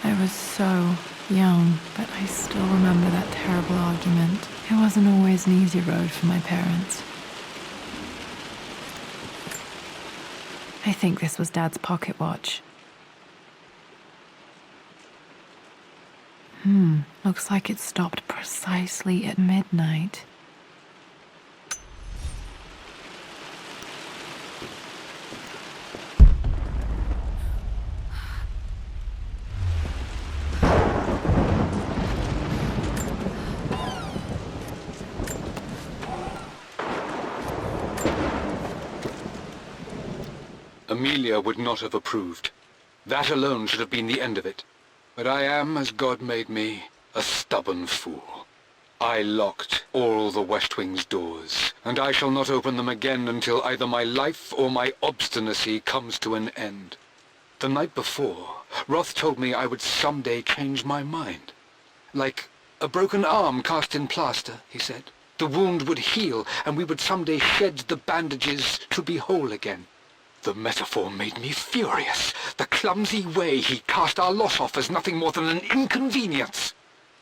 I was so young, but I still remember that terrible argument. It wasn't always an easy road for my parents. I think this was Dad's pocket watch. Looks like it stopped precisely at midnight. Amelia would not have approved. That alone should have been the end of it. But I am, as God made me, a stubborn fool. I locked all the West Wing's doors, and I shall not open them again until either my life or my obstinacy comes to an end. The night before, Roth told me I would someday change my mind. Like a broken arm cast in plaster, he said. The wound would heal, and we would someday shed the bandages to be whole again. The metaphor made me furious. The clumsy way he cast our loss off as nothing more than an inconvenience.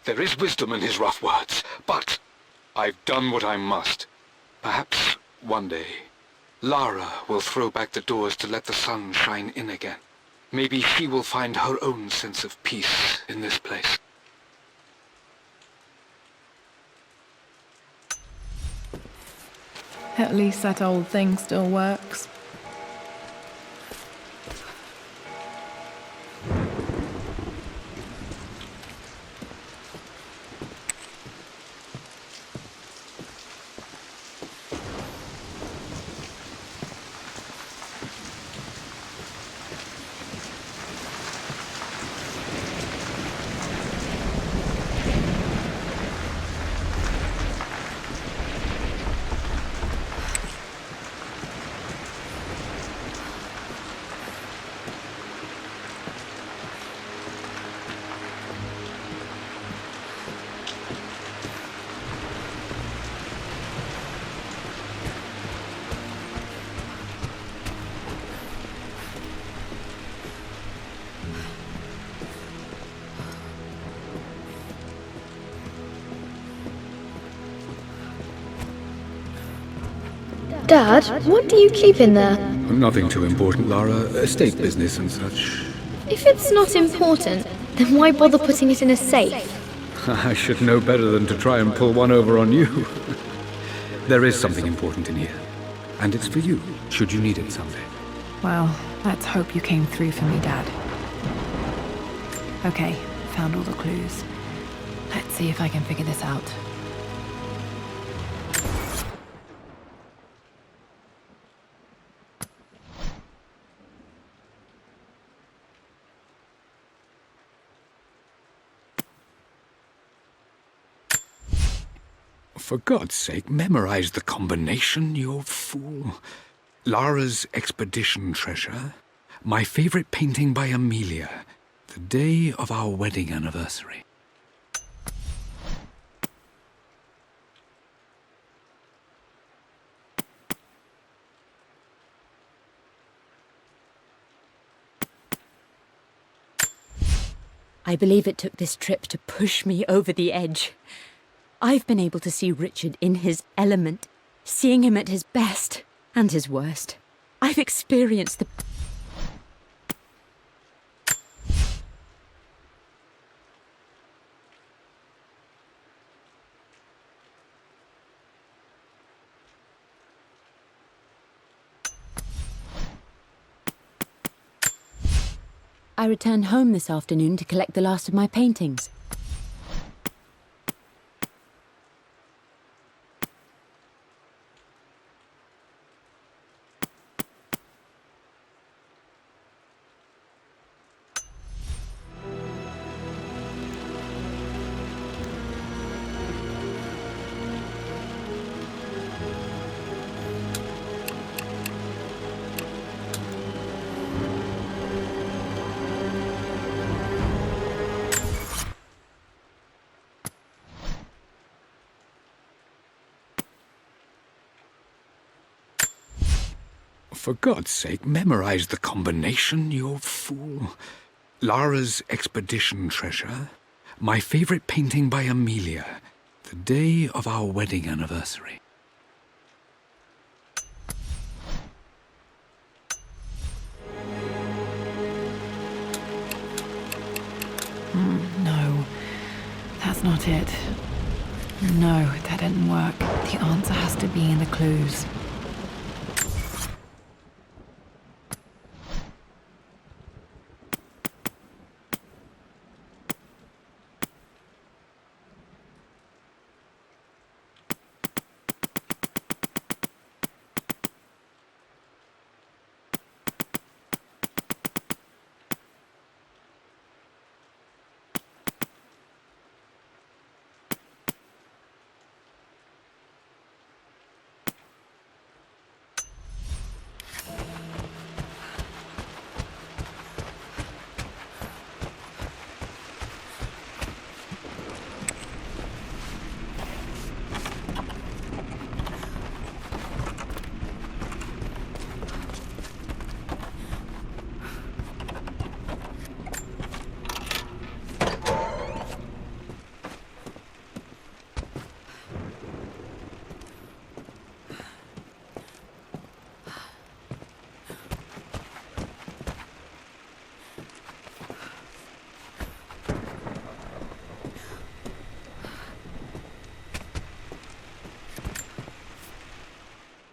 There is wisdom in his rough words, but I've done what I must. Perhaps one day, Lara will throw back the doors to let the sun shine in again. Maybe she will find her own sense of peace in this place. At least that old thing still works. Dad, what do you keep in there? Nothing too important, Lara. Estate business and such. If it's not important, then why bother putting it in a safe? I should know better than to try and pull one over on you. There is something important in here. And it's for you, should you need it someday. Well, let's hope you came through for me, Dad. Okay, found all the clues. Let's see if I can figure this out. For God's sake, memorize the combination, you fool. Lara's expedition treasure, my favorite painting by Amelia, the day of our wedding anniversary. I believe it took this trip to push me over the edge. I've been able to see Richard in his element, seeing him at his best and his worst. I've experienced the... I returned home this afternoon to collect the last of my paintings. For God's sake, memorize the combination, you fool. Lara's expedition treasure, my favorite painting by Amelia, the day of our wedding anniversary. No, that's not it. No, that didn't work. The answer has to be in the clues.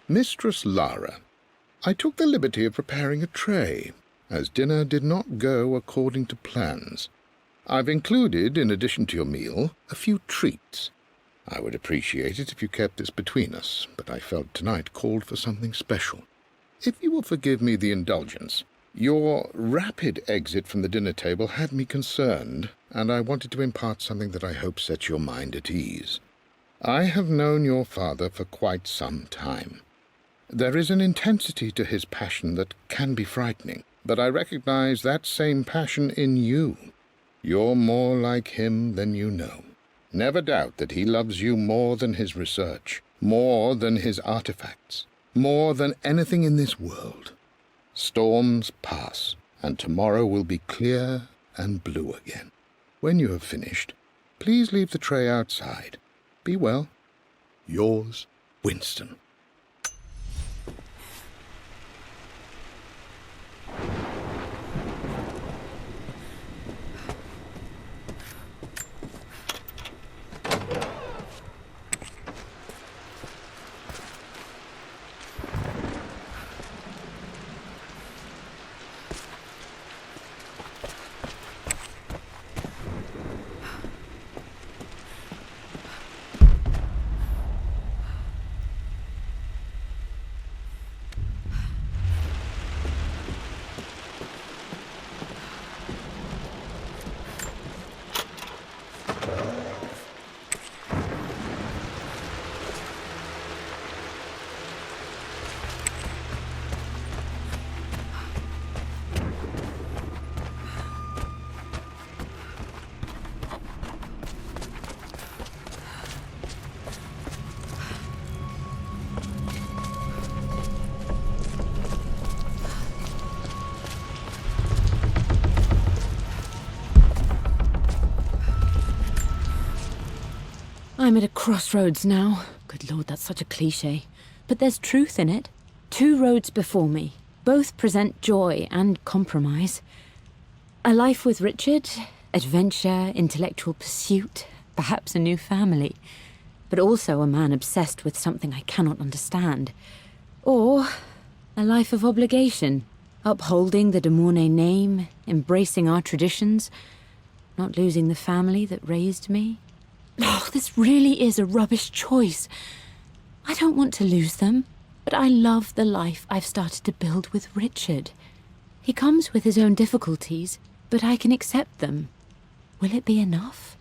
Mistress Lara, I took the liberty of preparing a tray, as dinner did not go according to plans. I've included, in addition to your meal, a few treats. I would appreciate it if you kept this between us, but I felt tonight called for something special. If you will forgive me the indulgence, your rapid exit from the dinner table had me concerned, and I wanted to impart something that I hope sets your mind at ease. I have known your father for quite some time. There is an intensity to his passion that can be frightening, but I recognize that same passion in you. You're more like him than you know. Never doubt that he loves you more than his research, more than his artifacts, more than anything in this world. Storms pass, and tomorrow will be clear and blue again. When you have finished, please leave the tray outside. Be well. Yours, Winston. I'm at a crossroads now. Good Lord, that's such a cliché. But there's truth in it. 2 roads before me. Both present joy and compromise. A life with Richard, adventure, intellectual pursuit, perhaps a new family. But also a man obsessed with something I cannot understand. Or a life of obligation, upholding the de Mornay name, embracing our traditions, not losing the family that raised me. Oh, this really is a rubbish choice. I don't want to lose them, but I love the life I've started to build with Richard. He comes with his own difficulties, but I can accept them. Will it be enough?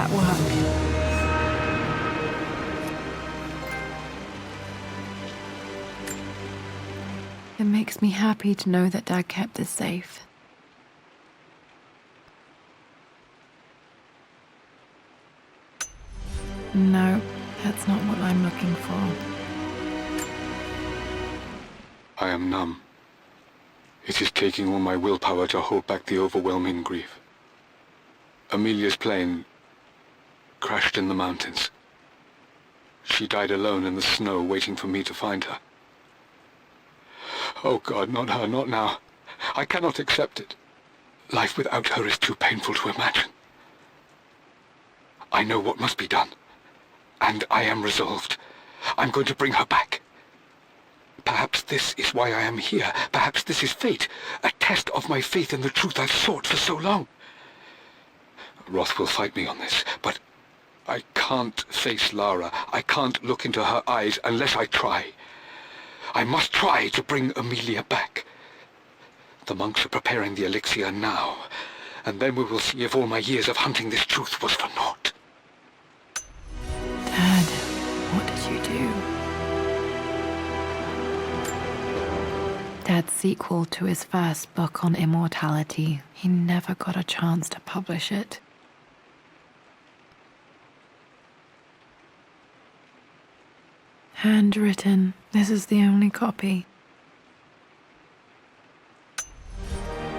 that work? It makes me happy to know that Dad kept this safe. No, that's not what I'm looking for. I am numb. It is taking all my willpower to hold back the overwhelming grief. Amelia's plane crashed in the mountains. She died alone in the snow, waiting for me to find her. Oh God, not her, not now. I cannot accept it. Life without her is too painful to imagine. I know what must be done, and I am resolved. I'm going to bring her back. Perhaps this is why I am here. Perhaps this is fate, a test of my faith in the truth I've sought for so long. Roth will fight me on this, but I can't face Lara. I can't look into her eyes unless I try. I must try to bring Amelia back. The monks are preparing the elixir now, and then we will see if all my years of hunting this truth was for naught. Dad, what did you do? Dad's sequel to his first book on immortality, he never got a chance to publish it. Handwritten. This is the only copy.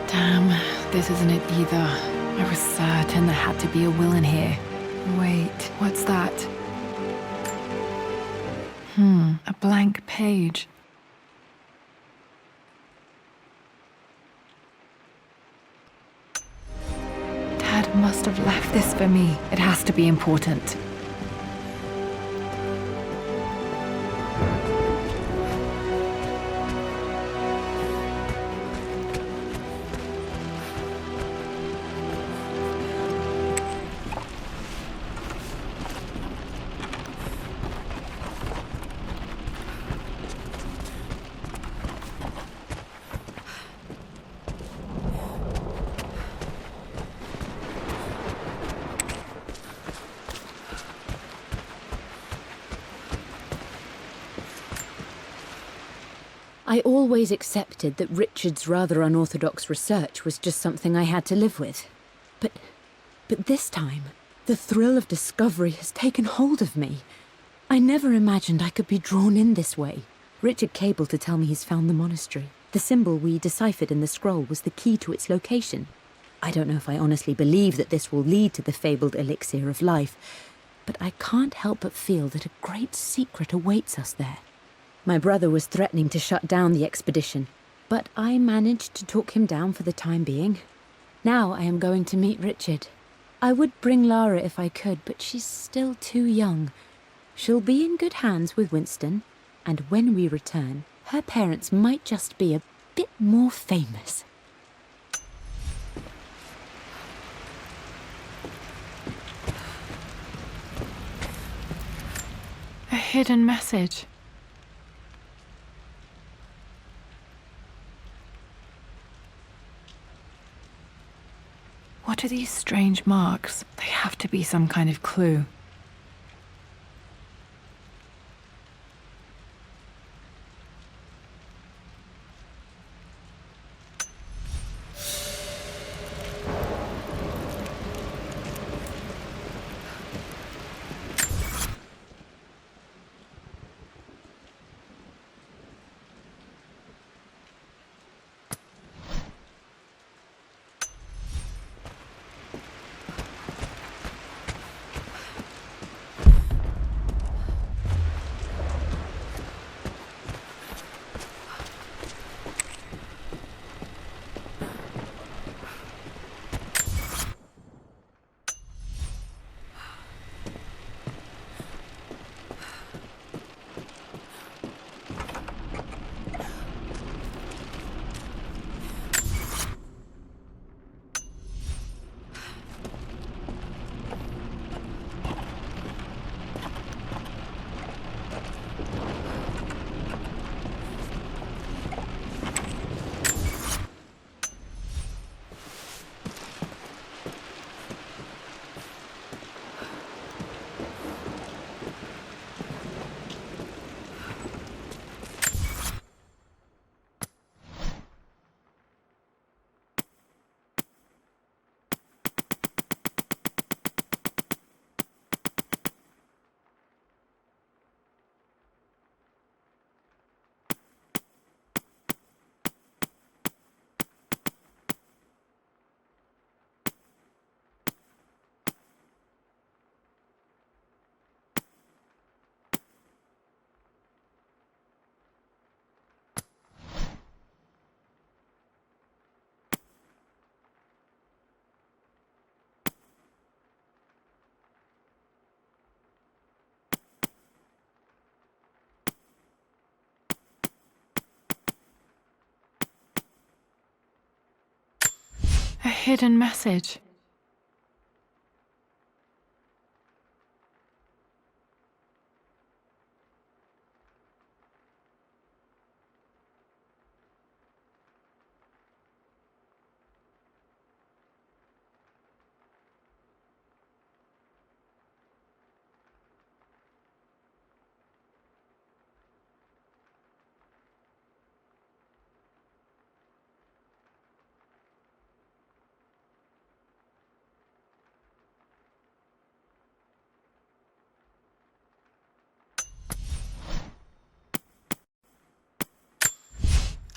Damn, this isn't it either. I was certain there had to be a will in here. Wait, what's that? A blank page. Dad must have left this for me. It has to be important. I always accepted that Richard's rather unorthodox research was just something I had to live with. But this time, the thrill of discovery has taken hold of me. I never imagined I could be drawn in this way. Richard cabled to tell me he's found the monastery. The symbol we deciphered in the scroll was the key to its location. I don't know if I honestly believe that this will lead to the fabled elixir of life, but I can't help but feel that a great secret awaits us there. My brother was threatening to shut down the expedition, but I managed to talk him down for the time being. Now I am going to meet Richard. I would bring Lara if I could, but she's still too young. She'll be in good hands with Winston, and when we return, her parents might just be a bit more famous. A hidden message. What are these strange marks? They have to be some kind of clue. A hidden message.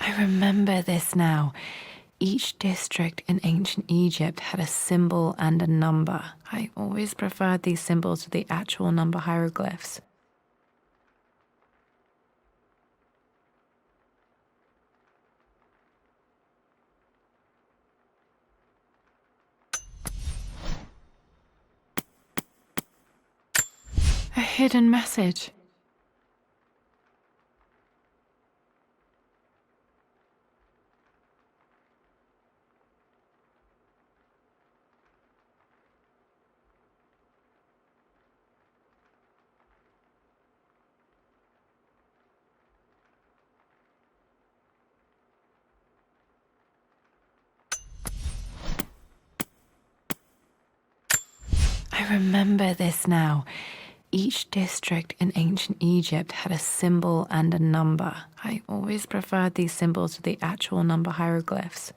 I remember this now. Each district in ancient Egypt had a symbol and a number. I always preferred these symbols to the actual number hieroglyphs. A hidden message. I remember this now. Each district in ancient Egypt had a symbol and a number. I always preferred these symbols to the actual number hieroglyphs.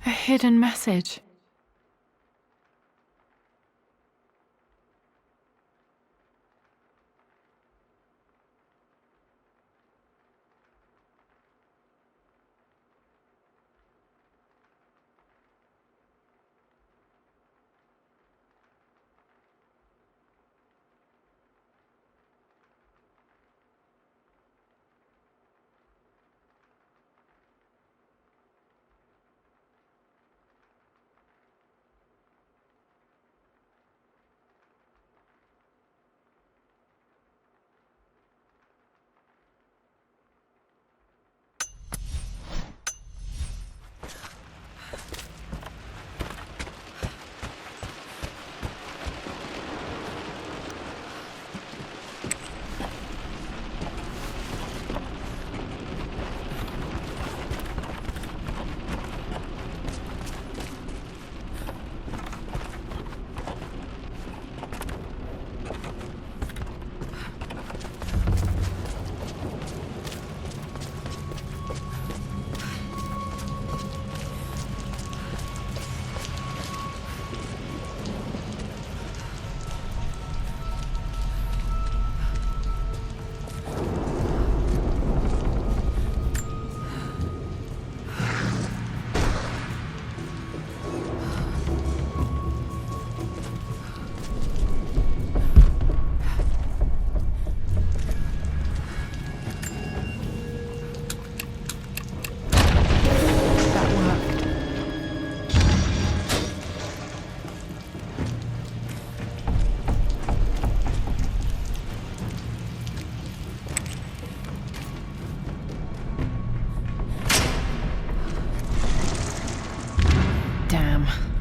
A hidden message.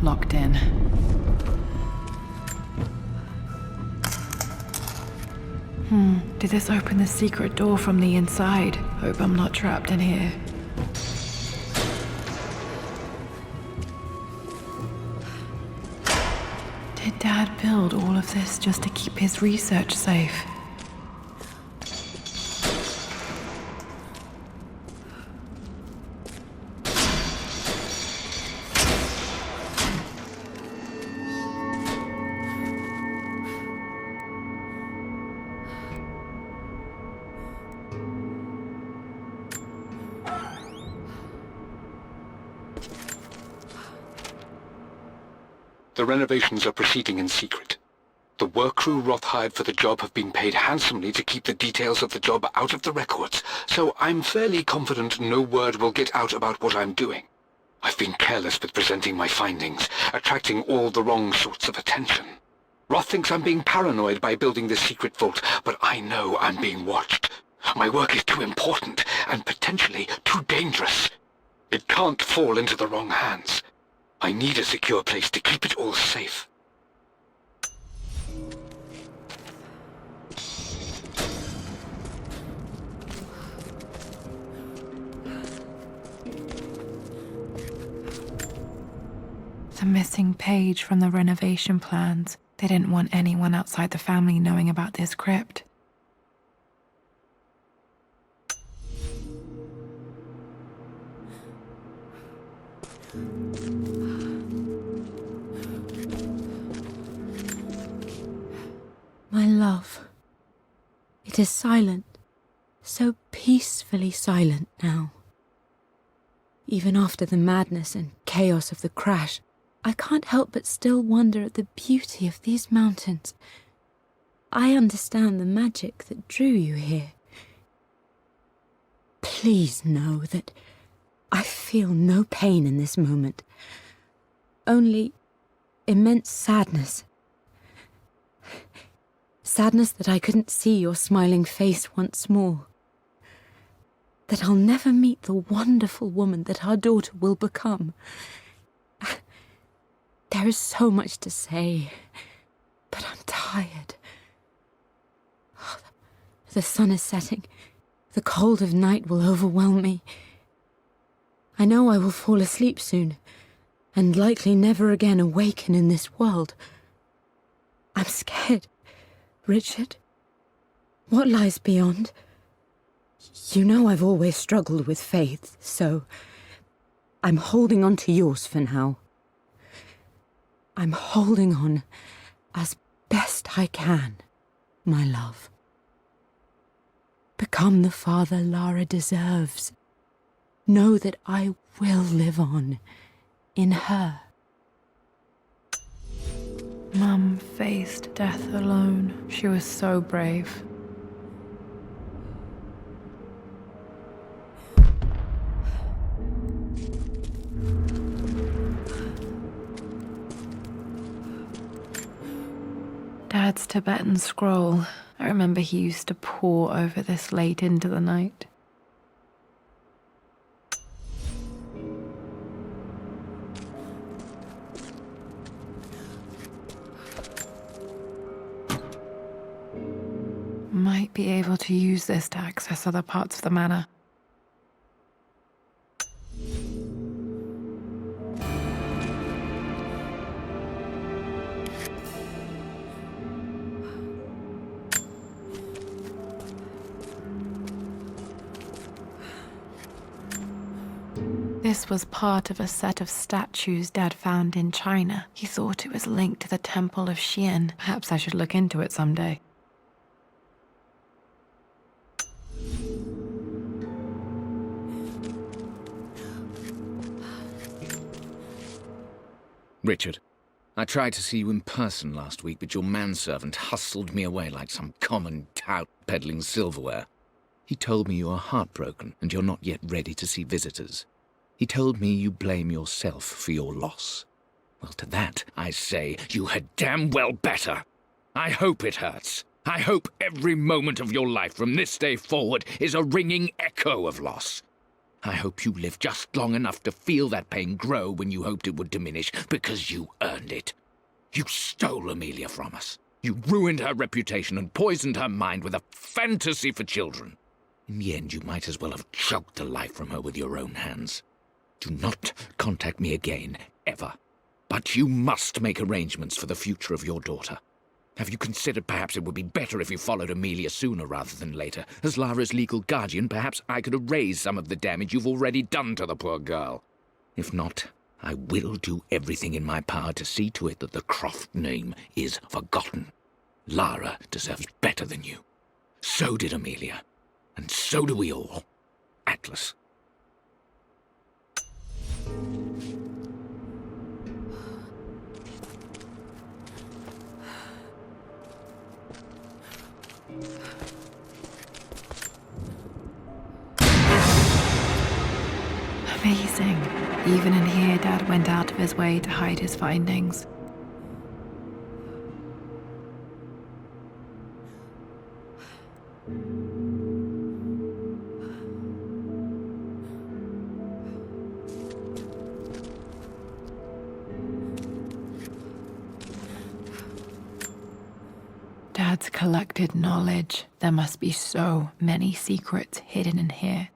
Locked in. Did this open the secret door from the inside? Hope I'm not trapped in here. Did Dad build all of this just to keep his research safe? The renovations are proceeding in secret. The work crew Roth hired for the job have been paid handsomely to keep the details of the job out of the records, so I'm fairly confident no word will get out about what I'm doing. I've been careless with presenting my findings, attracting all the wrong sorts of attention. Roth thinks I'm being paranoid by building this secret vault, but I know I'm being watched. My work is too important and potentially too dangerous. It can't fall into the wrong hands. I need a secure place to keep it all safe. The missing page from the renovation plans. They didn't want anyone outside the family knowing about this crypt. My love, it is silent, so peacefully silent now. Even after the madness and chaos of the crash, I can't help but still wonder at the beauty of these mountains. I understand the magic that drew you here. Please know that I feel no pain in this moment, only immense sadness. Sadness that I couldn't see your smiling face once more. That I'll never meet the wonderful woman that our daughter will become. There is so much to say, but I'm tired. The sun is setting. The cold of night will overwhelm me. I know I will fall asleep soon, and likely never again awaken in this world. I'm scared. Richard, what lies beyond? You know I've always struggled with faith, so I'm holding on to yours for now. I'm holding on as best I can, my love. Become the father Lara deserves. Know that I will live on in her. Mum faced death alone. She was so brave. Dad's Tibetan scroll. I remember he used to pore over this late into the night. Might be able to use this to access other parts of the manor. This was part of a set of statues Dad found in China. He thought it was linked to the Temple of Xian. Perhaps I should look into it someday. Richard, I tried to see you in person last week, but your manservant hustled me away like some common tout peddling silverware. He told me you are heartbroken and you're not yet ready to see visitors. He told me you blame yourself for your loss. Well, to that, I say you had damn well better. I hope it hurts. I hope every moment of your life from this day forward is a ringing echo of loss. I hope you live just long enough to feel that pain grow when you hoped it would diminish, because you earned it. You stole Amelia from us. You ruined her reputation and poisoned her mind with a fantasy for children. In the end, you might as well have choked the life from her with your own hands. Do not contact me again, ever. But you must make arrangements for the future of your daughter. Have you considered perhaps it would be better if you followed Amelia sooner rather than later? As Lara's legal guardian, perhaps I could erase some of the damage you've already done to the poor girl. If not, I will do everything in my power to see to it that the Croft name is forgotten. Lara deserves better than you. So did Amelia. And so do we all. Atlas. Amazing. Even in here, Dad went out of his way to hide his findings. Dad's collected knowledge. There must be so many secrets hidden in here.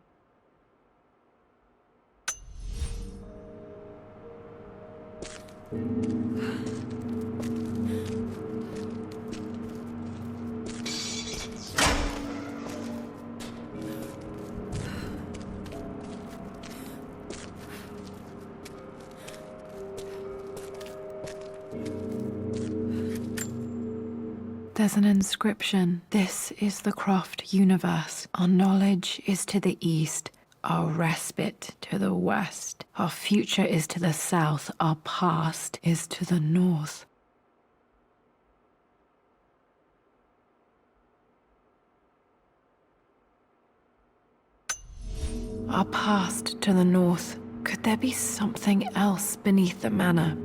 There's an inscription. This is the Croft universe. Our knowledge is to the east, our respite to the west. Our future is to the south, our past is to the north. Our past to the north. Could there be something else beneath the manor?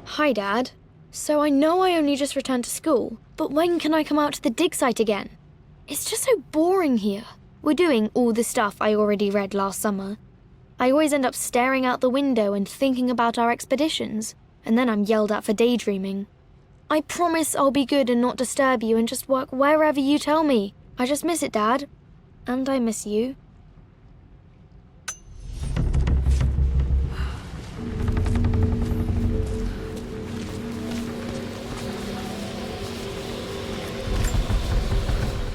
Hi, Dad. So I know I only just returned to school, but when can I come out to the dig site again? It's just so boring here. We're doing all the stuff I already read last summer. I always end up staring out the window and thinking about our expeditions, and then I'm yelled at for daydreaming. I promise I'll be good and not disturb you and just work wherever you tell me. I just miss it, Dad. And I miss you.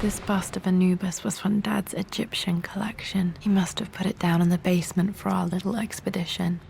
This bust of Anubis was from Dad's Egyptian collection. He must have put it down in the basement for our little expedition.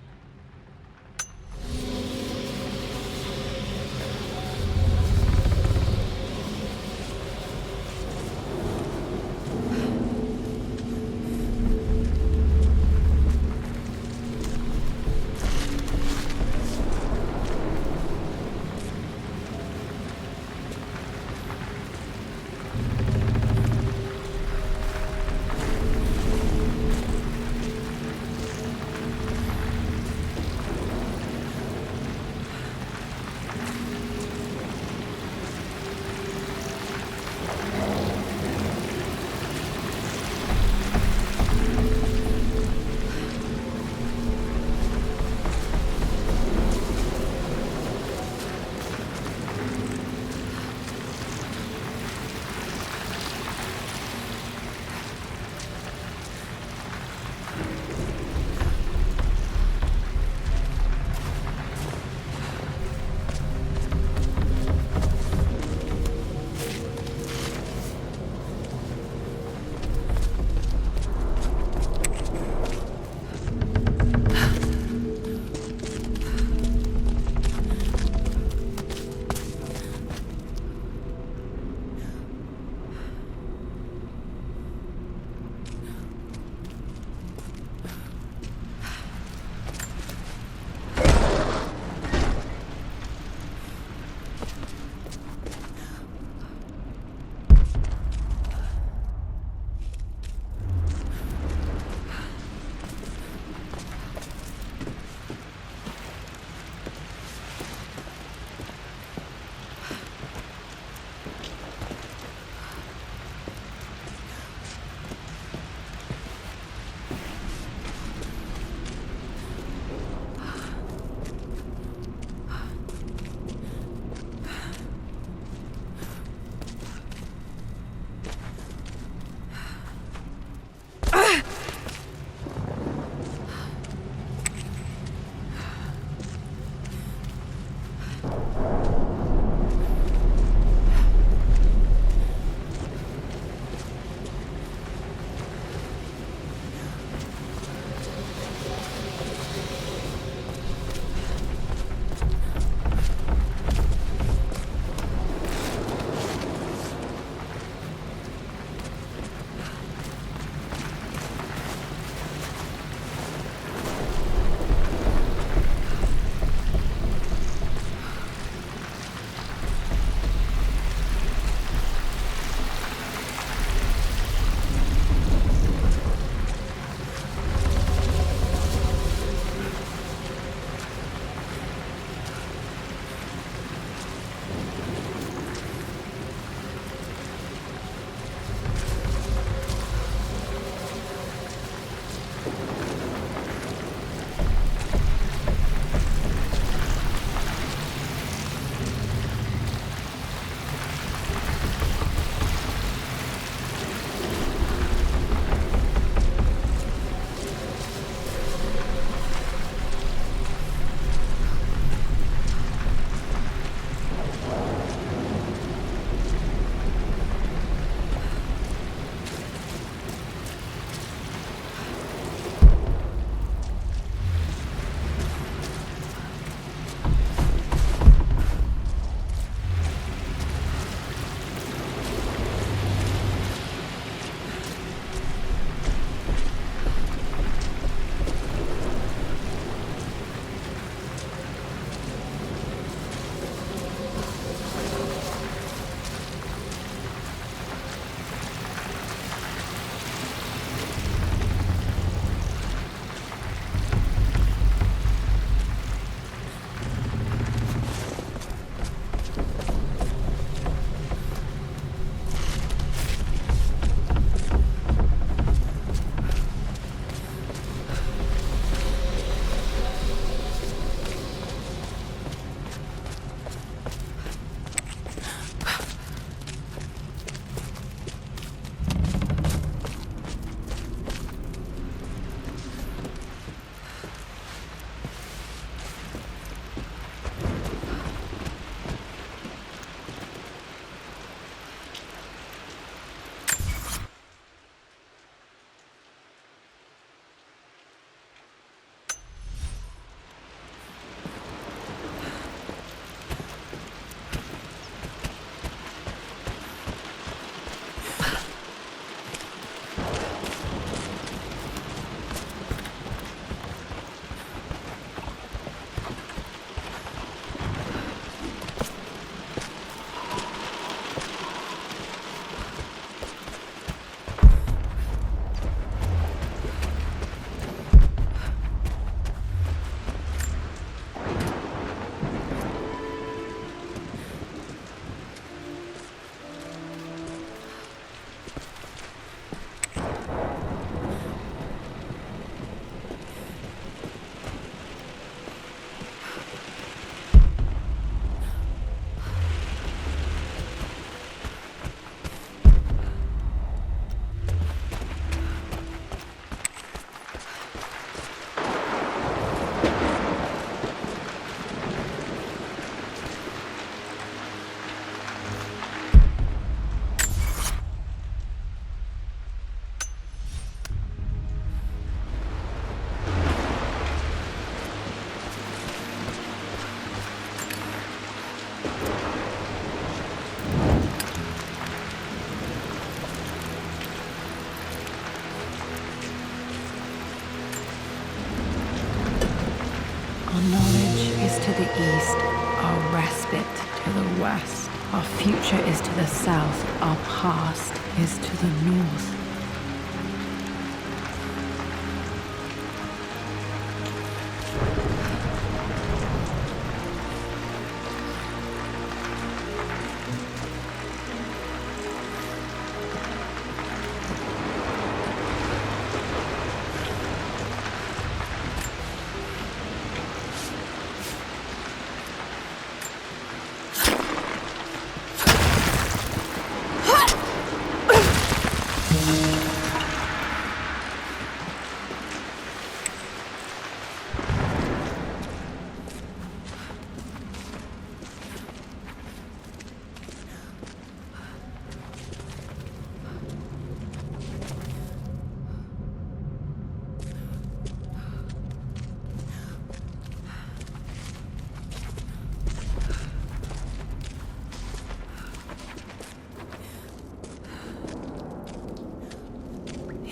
Our knowledge is to the east, our respite to the west. Our future is to the south, our past is to the north.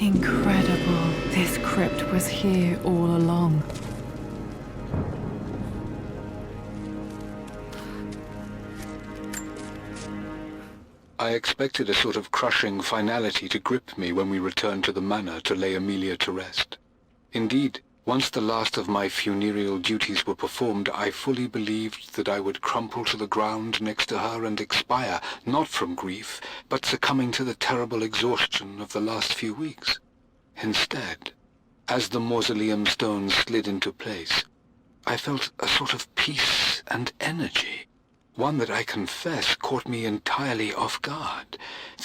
Incredible. This crypt was here all along. I expected a sort of crushing finality to grip me when we returned to the manor to lay Amelia to rest. Indeed, once the last of my funereal duties were performed, I fully believed that I would crumple to the ground next to her and expire, not from grief, but succumbing to the terrible exhaustion of the last few weeks. Instead, as the mausoleum stones slid into place, I felt a sort of peace and energy, one that I confess caught me entirely off guard.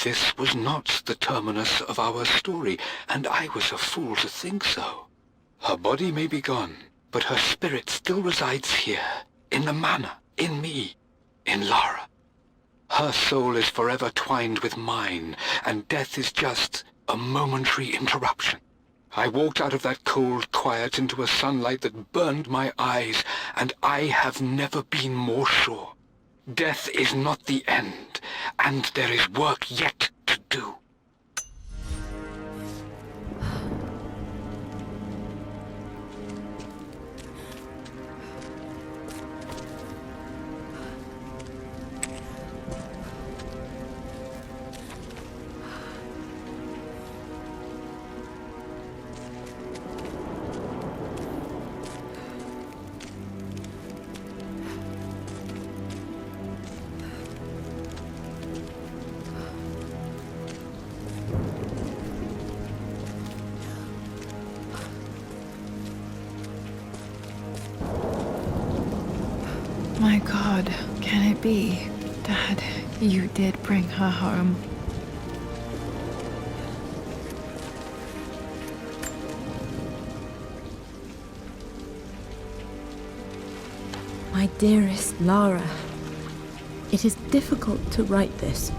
This was not the terminus of our story, and I was a fool to think so. Her body may be gone, but her spirit still resides here, in the manor, in me, in Lara. Her soul is forever twined with mine, and death is just a momentary interruption. I walked out of that cold quiet into a sunlight that burned my eyes, and I have never been more sure. Death is not the end, and there is work yet to do. My God, can it be? Dad, you did bring her home. My dearest Lara, it is difficult to write this,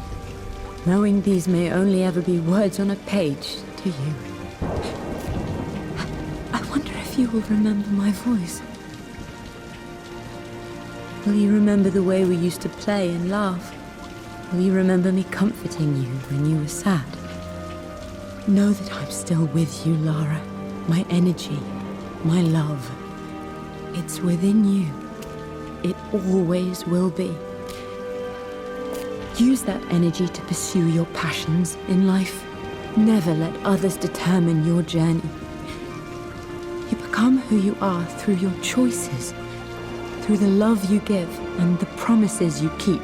knowing these may only ever be words on a page to you. I wonder if you will remember my voice. Will you remember the way we used to play and laugh? Will you remember me comforting you when you were sad? Know that I'm still with you, Lara. My energy, my love. It's within you. It always will be. Use that energy to pursue your passions in life. Never let others determine your journey. You become who you are through your choices, through the love you give and the promises you keep.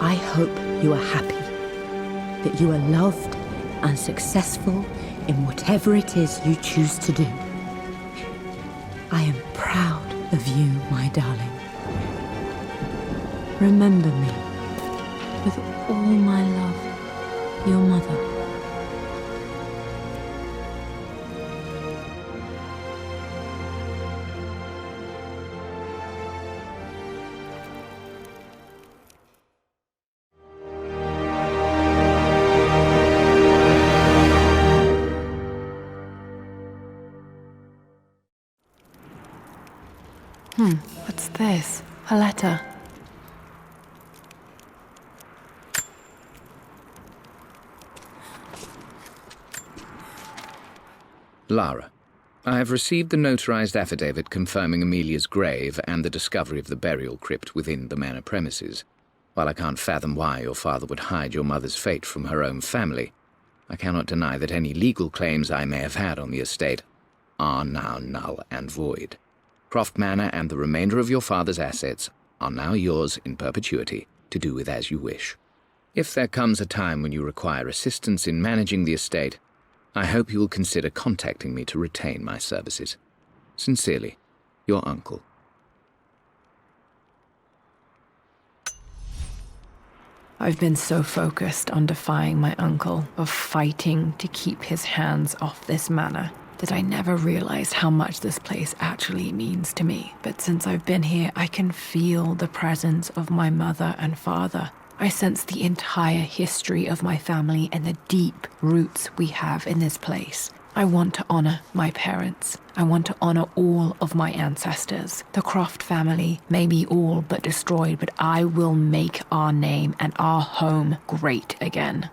I hope you are happy, that you are loved and successful in whatever it is you choose to do. I am proud of you, my darling. Remember me, with all my love, your mother. What's this? A letter. Lara, I have received the notarized affidavit confirming Amelia's grave and the discovery of the burial crypt within the manor premises. While I can't fathom why your father would hide your mother's fate from her own family, I cannot deny that any legal claims I may have had on the estate are now null and void. Croft Manor and the remainder of your father's assets are now yours in perpetuity to do with as you wish. If there comes a time when you require assistance in managing the estate, I hope you will consider contacting me to retain my services. Sincerely, your uncle. I've been so focused on defying my uncle, of fighting to keep his hands off this manor, that I never realized how much this place actually means to me. But since I've been here, I can feel the presence of my mother and father. I sense the entire history of my family and the deep roots we have in this place. I want to honor my parents. I want to honor all of my ancestors. The Croft family may be all but destroyed, but I will make our name and our home great again.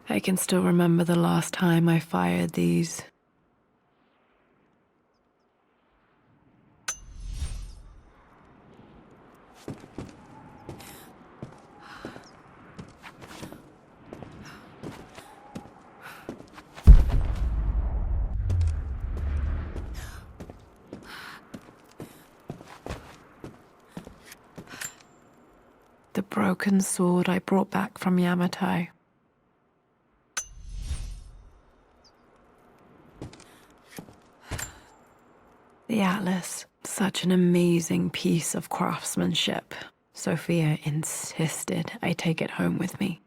I can still remember the last time I fired these. The broken sword I brought back from Yamatai. The atlas, such an amazing piece of craftsmanship. Sophia insisted I take it home with me.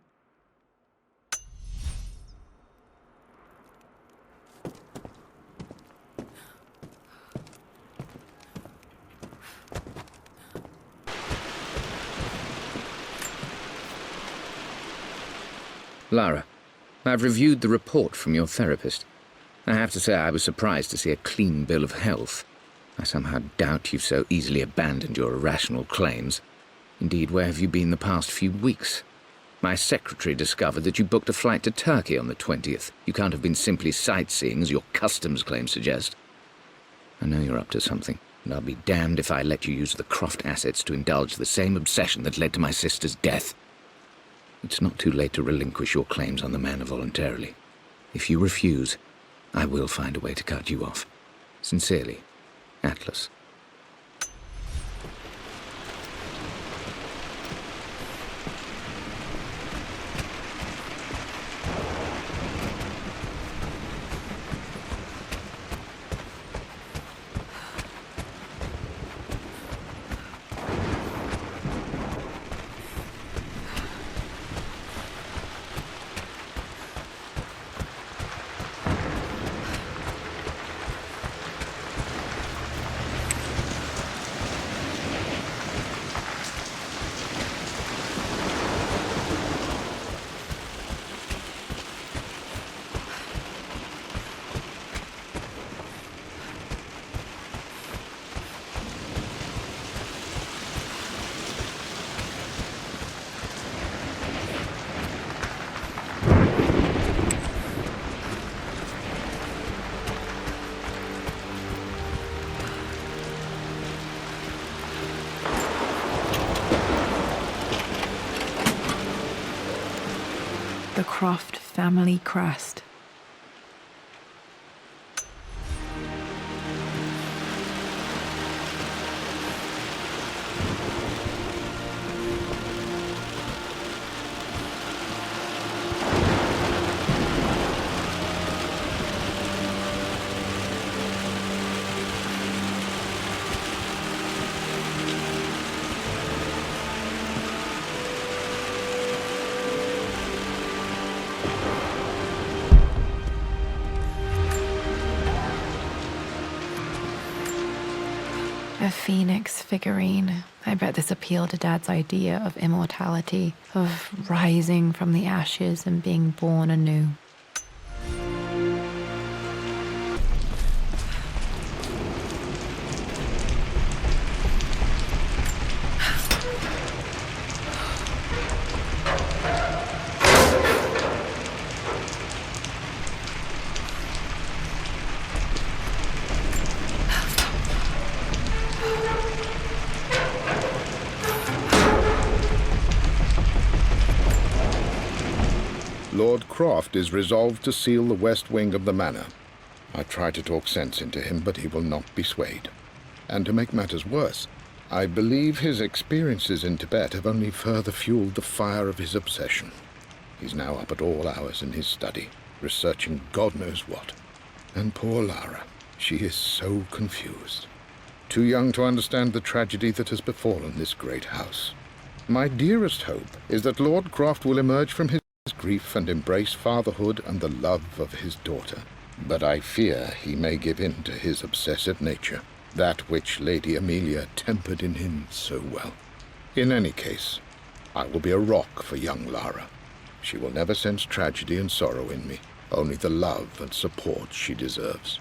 Lara, I've reviewed the report from your therapist. I have to say I was surprised to see a clean bill of health. I somehow doubt you've so easily abandoned your irrational claims. Indeed, where have you been the past few weeks? My secretary discovered that you booked a flight to Turkey on the 20th. You can't have been simply sightseeing, as your customs claims suggest. I know you're up to something, and I'll be damned if I let you use the Croft assets to indulge the same obsession that led to my sister's death. It's not too late to relinquish your claims on the manor voluntarily. If you refuse, I will find a way to cut you off. Sincerely, Atlas. Croft family crest. A phoenix figurine. I bet this appealed to Dad's idea of immortality, of rising from the ashes and being born anew. Lord Croft is resolved to seal the west wing of the manor. I try to talk sense into him, but he will not be swayed. And to make matters worse, I believe his experiences in Tibet have only further fueled the fire of his obsession. He's now up at all hours in his study, researching God knows what. And poor Lara, she is so confused. Too young to understand the tragedy that has befallen this great house. My dearest hope is that Lord Croft will emerge from his grief and embrace fatherhood and the love of his daughter. But I fear he may give in to his obsessive nature, that which Lady Amelia tempered in him so well. In any case, I will be a rock for young Lara. She will never sense tragedy and sorrow in me, only the love and support she deserves.